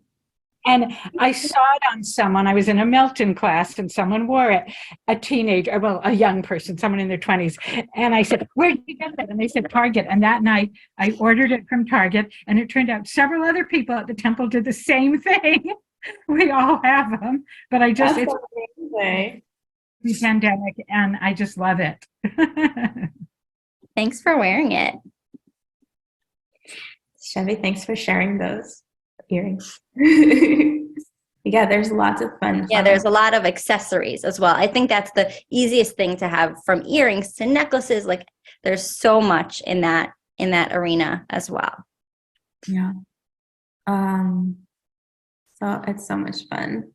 And I saw it on someone. I was in a Milton class and someone wore it, a teenager, well, a young person, someone in their 20s. And I said, where did you get that? And they said, Target. And that night I ordered it from Target, and it turned out several other people at the temple did the same thing. We all have them, but it's amazing. The pandemic, and I just love it. Thanks for wearing it. Chevy, thanks for sharing those earrings. Yeah, there's lots of fun. Yeah, there's a lot of accessories as well. I think that's the easiest thing to have, from earrings to necklaces. Like, there's so much in that arena as well. Yeah. So it's so much fun.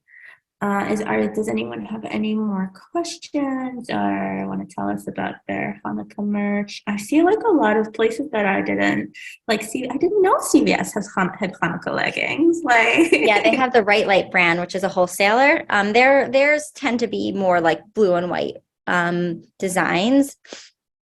Does anyone have any more questions or want to tell us about their Hanukkah merch? I see like a lot of places that I didn't see. I didn't know CVS had Hanukkah leggings. Like, yeah, they have the Right Light brand, which is a wholesaler. Theirs tend to be more like blue and white designs.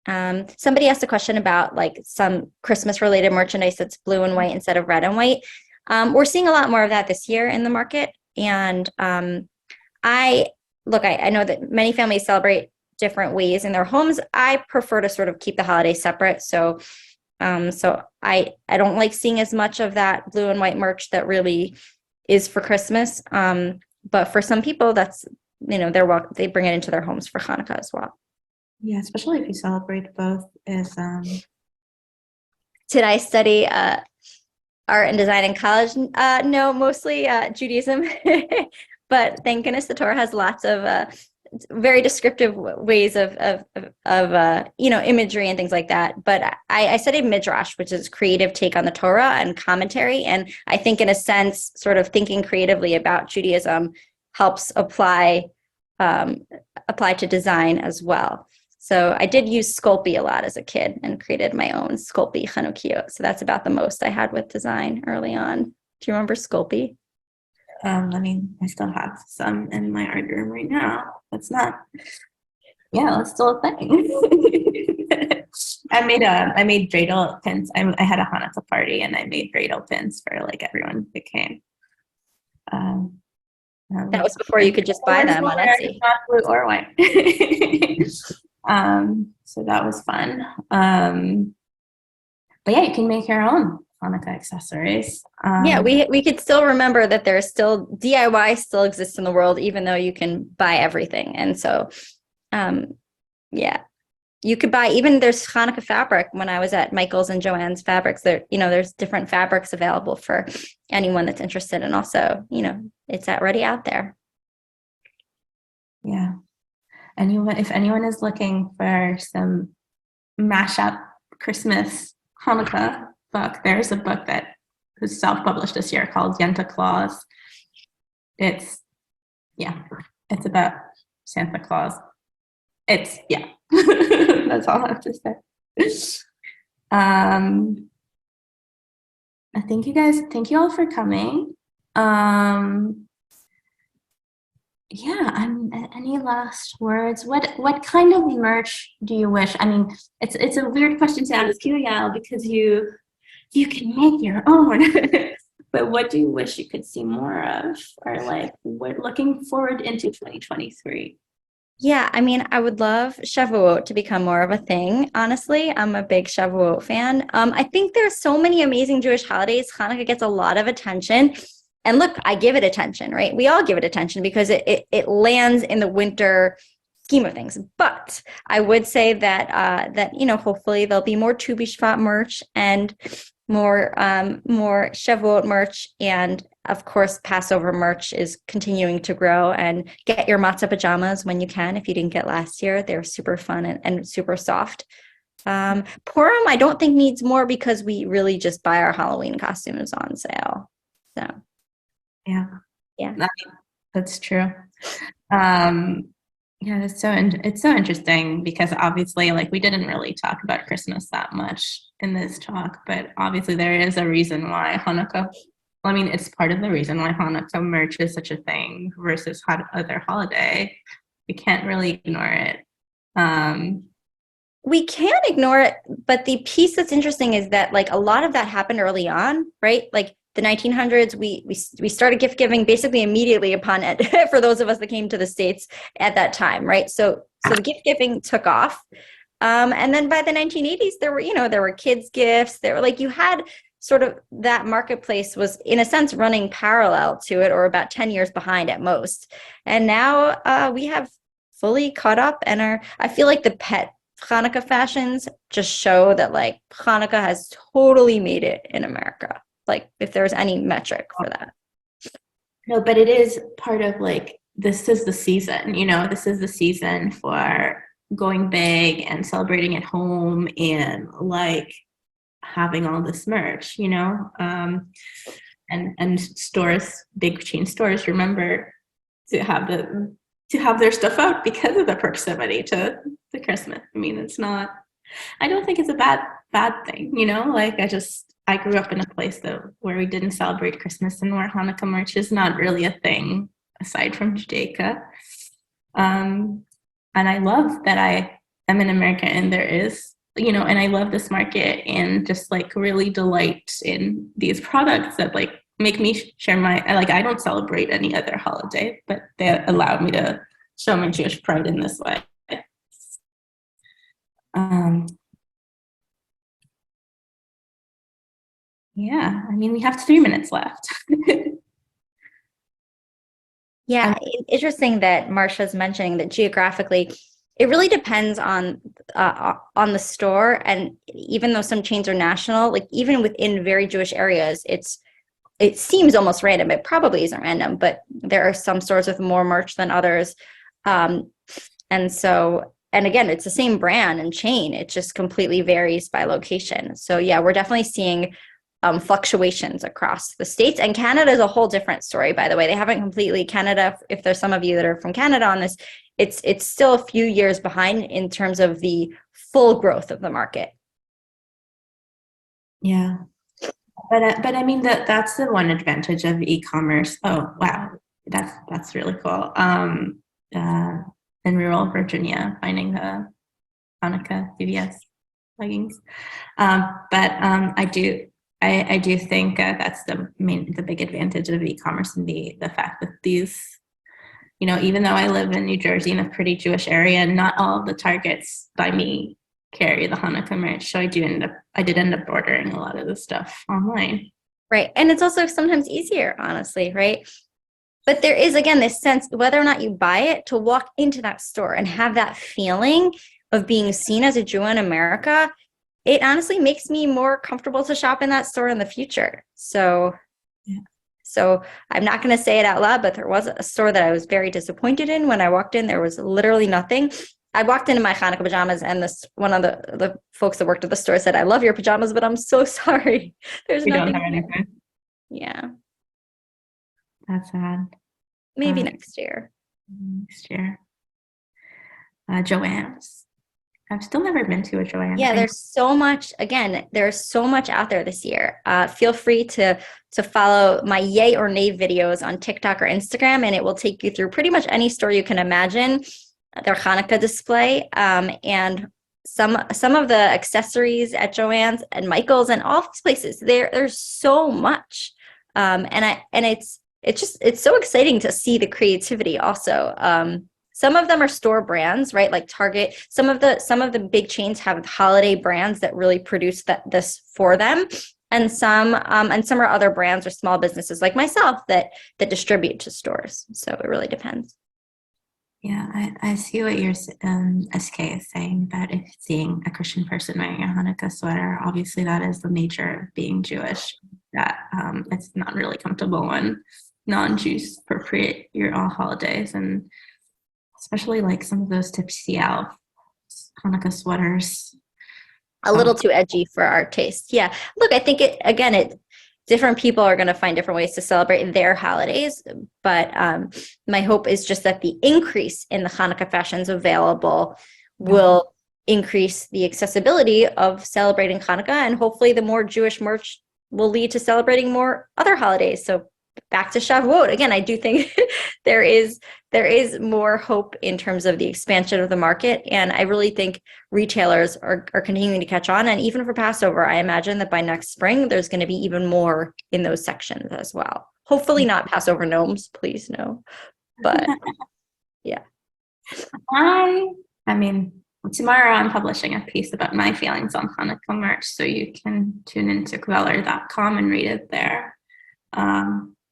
Somebody asked a question about like some Christmas related merchandise that's blue and white instead of red and white. We're seeing a lot more of that this year in the market. And I know that many families celebrate different ways in their homes. I prefer to sort of keep the holidays separate. So I don't like seeing as much of that blue and white merch that really is for Christmas. But for some people, that's, you know, they bring it into their homes for Hanukkah as well. Yeah, especially if you celebrate both. Did I study art and design in college? No, mostly Judaism. But thank goodness the Torah has lots of very descriptive ways of imagery and things like that. But I studied Midrash, which is creative take on the Torah and commentary. And I think, in a sense, sort of thinking creatively about Judaism helps apply to design as well. So I did use Sculpey a lot as a kid and created my own Sculpey Chanukiah. So that's about the most I had with design early on. Do you remember Sculpey? I still have some in my art room right now. That's still a thing. I made dreidel pins. I had a Hanukkah party and I made dreidel pins for like everyone who came. That was before you could just buy them on Etsy. Not blue or white. So that was fun. But yeah, you can make your own Hanukkah accessories. Yeah, we could still remember that there's still DIY still exists in the world, even though you can buy everything. And so, yeah, you could buy, even there's Hanukkah fabric. When I was at Michael's and Joanne's Fabrics, there's different fabrics available for anyone that's interested. And also, it's already out there. Yeah. If anyone is looking for some mashup Christmas Hanukkah book, there's a book that was self-published this year called Yenta Claus. It's about Santa Claus. That's all I have to say. Thank you all for coming. Any last words? What kind of merch do you wish? I mean, it's a weird question to ask you, Yael, because you can make your own. But what do you wish you could see more of? Or like, we're looking forward into 2023. Yeah, I mean, I would love Shavuot to become more of a thing. Honestly, I'm a big Shavuot fan. I think there's so many amazing Jewish holidays. Hanukkah gets a lot of attention. And look, I give it attention, right? We all give it attention because it lands in the winter scheme of things. But I would say that hopefully there'll be more Tu B'Shvat merch and more Shavuot merch, and of course Passover merch is continuing to grow. And get your matzah pajamas when you can. If you didn't get last year, they're super fun and super soft. Purim, I don't think needs more because we really just buy our Halloween costumes on sale. So, Yeah. Yeah. That's true. Yeah, it's so interesting because obviously, like, we didn't really talk about Christmas that much in this talk, but obviously there is a reason why Hanukkah. I mean, it's part of the reason why Hanukkah merch is such a thing versus other holiday. We can't really ignore it. We can ignore it, but the piece that's interesting is that like a lot of that happened early on, right? Like the 1900s, we started gift giving basically immediately upon it for those of us that came to the States at that time, right? So the gift giving took off. And then by the 1980s, there were kids' gifts. There were like you had sort of that marketplace was in a sense running parallel to it, or about 10 years behind at most. And now we have fully caught up, and I feel like the pet Hanukkah fashions just show that like Hanukkah has totally made it in America. Like if there's any metric for that. No, but it is part of like, this is the season, this is the season for going big and celebrating at home and like having all this merch, and stores, big chain stores, remember to have their stuff out because of the proximity to the Christmas. I mean, I don't think it's a bad thing, like I grew up in a place where we didn't celebrate Christmas and where Hanukkah merch is not really a thing aside from Judaica. And I love that I am in America and there is, and I love this market and just like really delight in these products that like make me share I don't celebrate any other holiday, but they allow me to show my Jewish pride in this way. Yeah, I mean, we have 3 minutes left. Yeah, interesting that Marcia's mentioning that geographically, it really depends on the store. And even though some chains are national, like even within very Jewish areas, it seems almost random. It probably isn't random, but there are some stores with more merch than others. And again, it's the same brand and chain. It just completely varies by location. So yeah, we're definitely seeing fluctuations across the States, and Canada is a whole different story, by the way. They haven't completely Canada. If there's some of you that are from Canada on this, it's still a few years behind in terms of the full growth of the market. Yeah. But I mean that's the one advantage of e-commerce. Oh wow, that's really cool. In rural Virginia, finding the Hanukkah CVS leggings. I do think that's the big advantage of e-commerce, and the fact that these, even though I live in New Jersey in a pretty Jewish area, not all of the Targets by me carry the Hanukkah merch. So I did end up ordering a lot of the stuff online. Right. And it's also sometimes easier, honestly, right? But there is, again, this sense, whether or not you buy it, to walk into that store and have that feeling of being seen as a Jew in America, it honestly makes me more comfortable to shop in that store in the future. So, yeah. So I'm not going to say it out loud, but there was a store that I was very disappointed in. When I walked in, there was literally nothing. I walked into my Hanukkah pajamas, and one of the folks that worked at the store said, "I love your pajamas, but I'm so sorry. There's nothing." Don't have anything. Yeah. That's sad. Maybe next year. Next year. Joann's. I've still never been to a Joann. Yeah, there's so much out there this year. Feel free to follow my yay or nay videos on TikTok or Instagram, and it will take you through pretty much any store you can imagine. Their Hanukkah display, and some of the accessories at Joann's and Michael's and all these places. There's so much, and it's so exciting to see the creativity also. Some of them are store brands, right? Like Target. Some of the big chains have holiday brands that really produce this for them, and some are other brands or small businesses like myself that distribute to stores. So it really depends. Yeah, I see what your SK is saying about if seeing a Christian person wearing a Hanukkah sweater. Obviously, that is the nature of being Jewish. That it's not really comfortable when non-Jews appropriate your all holidays, and especially like some of those Tipsy Hanukkah sweaters. a little too edgy for our taste. Yeah. Look, I think different people are going to find different ways to celebrate their holidays. But my hope is just that the increase in the Hanukkah fashions available will increase the accessibility of celebrating Hanukkah. And hopefully the more Jewish merch will lead to celebrating more other holidays. So back to Shavuot. Again, I do think there is more hope in terms of the expansion of the market. And I really think retailers are continuing to catch on. And even for Passover, I imagine that by next spring, there's going to be even more in those sections as well. Hopefully not Passover gnomes, please no. But yeah. I mean, tomorrow I'm publishing a piece about my feelings on Hanukkah merch, so you can tune into Kveller.com and read it there.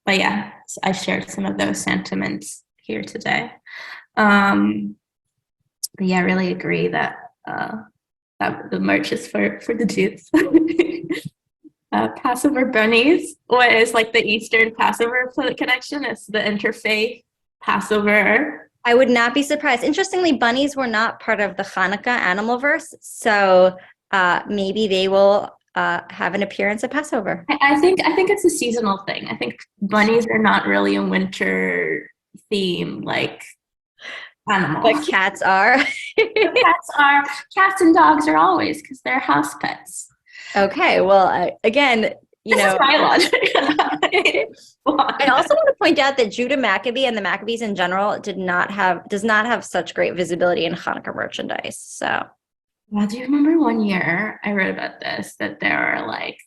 But yeah, I shared some of those sentiments here today. But yeah, I really agree that that the merch is for the Jews. Passover bunnies, what is like the Eastern Passover connection? It's the interfaith Passover. I would not be surprised. Interestingly, bunnies were not part of the Hanukkah Animalverse, so maybe they will have an appearance at Passover. I think it's a seasonal thing. I think bunnies are not really a winter theme like animals. But cats are. Cats and dogs are always, because they're house pets. Okay, well, again, This is my logic. I also want to point out that Judah Maccabee and the Maccabees in general does not have such great visibility in Hanukkah merchandise. So, Well, do you remember one year I read about this, that there are like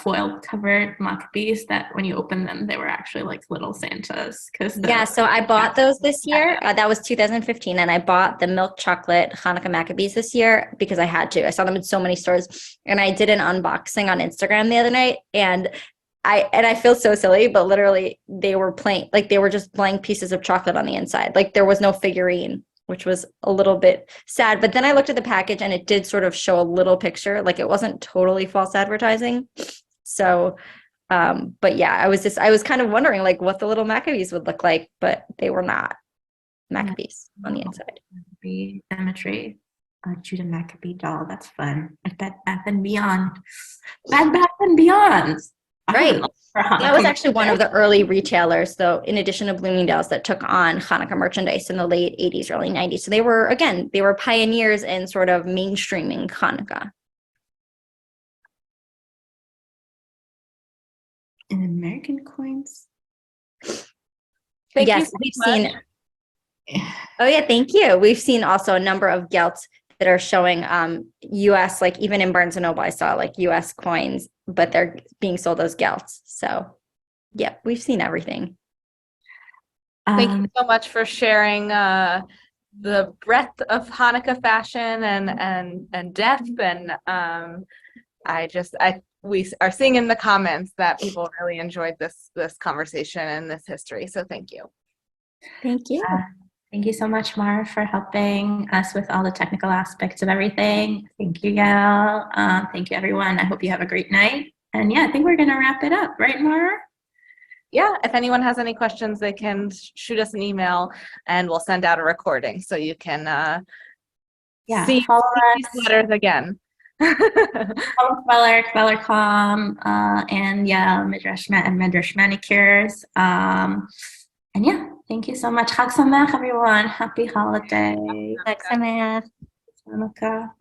foil covered Maccabees that when you open them, they were actually like little Santas. Yeah, so I bought those this year. That was 2015. And I bought the milk chocolate Hanukkah Maccabees this year because I had to. I saw them in so many stores. And I did an unboxing on Instagram the other night. And I feel so silly, but literally they were plain, like they were just blank pieces of chocolate on the inside. Like there was no figurine, which was a little bit sad. But then I looked at the package and it did sort of show a little picture. Like it wasn't totally false advertising. So, but yeah, I was kind of wondering like what the little Maccabees would look like, but they were not Maccabees on the inside. Maccabee Cemetery, Judah Maccabee doll. That's fun. I bet Bath and Beyond. Bath and Beyond. Right. That was actually one of the early retailers, though, in addition to Bloomingdale's, that took on Hanukkah merchandise in the late 80s, early 90s. So they were pioneers in sort of mainstreaming Hanukkah. And American coins. Thank you Yes, so we've much. seen. Oh yeah, thank you. We've seen also a number of gelts that are showing U.S. like even in Barnes and Noble, I saw like U.S. coins, but they're being sold as gelts. So yeah, we've seen everything. Thank you so much for sharing the breadth of Hanukkah fashion and depth. And we are seeing in the comments that people really enjoyed this conversation and this history. So thank you. Thank you. Thank you so much, Mara, for helping us with all the technical aspects of everything. Thank you, Gail. Thank you, everyone. I hope you have a great night. And yeah, I think we're going to wrap it up, right, Mara? Yeah, if anyone has any questions, they can shoot us an email and we'll send out a recording so you can see follow these us. letters again. Follow Kveller.com, and yeah, Midrash and Midrash Manicures. And yeah, thank you so much. Chag Sameach, everyone. Happy holiday. Chag Sameach. Hanukkah.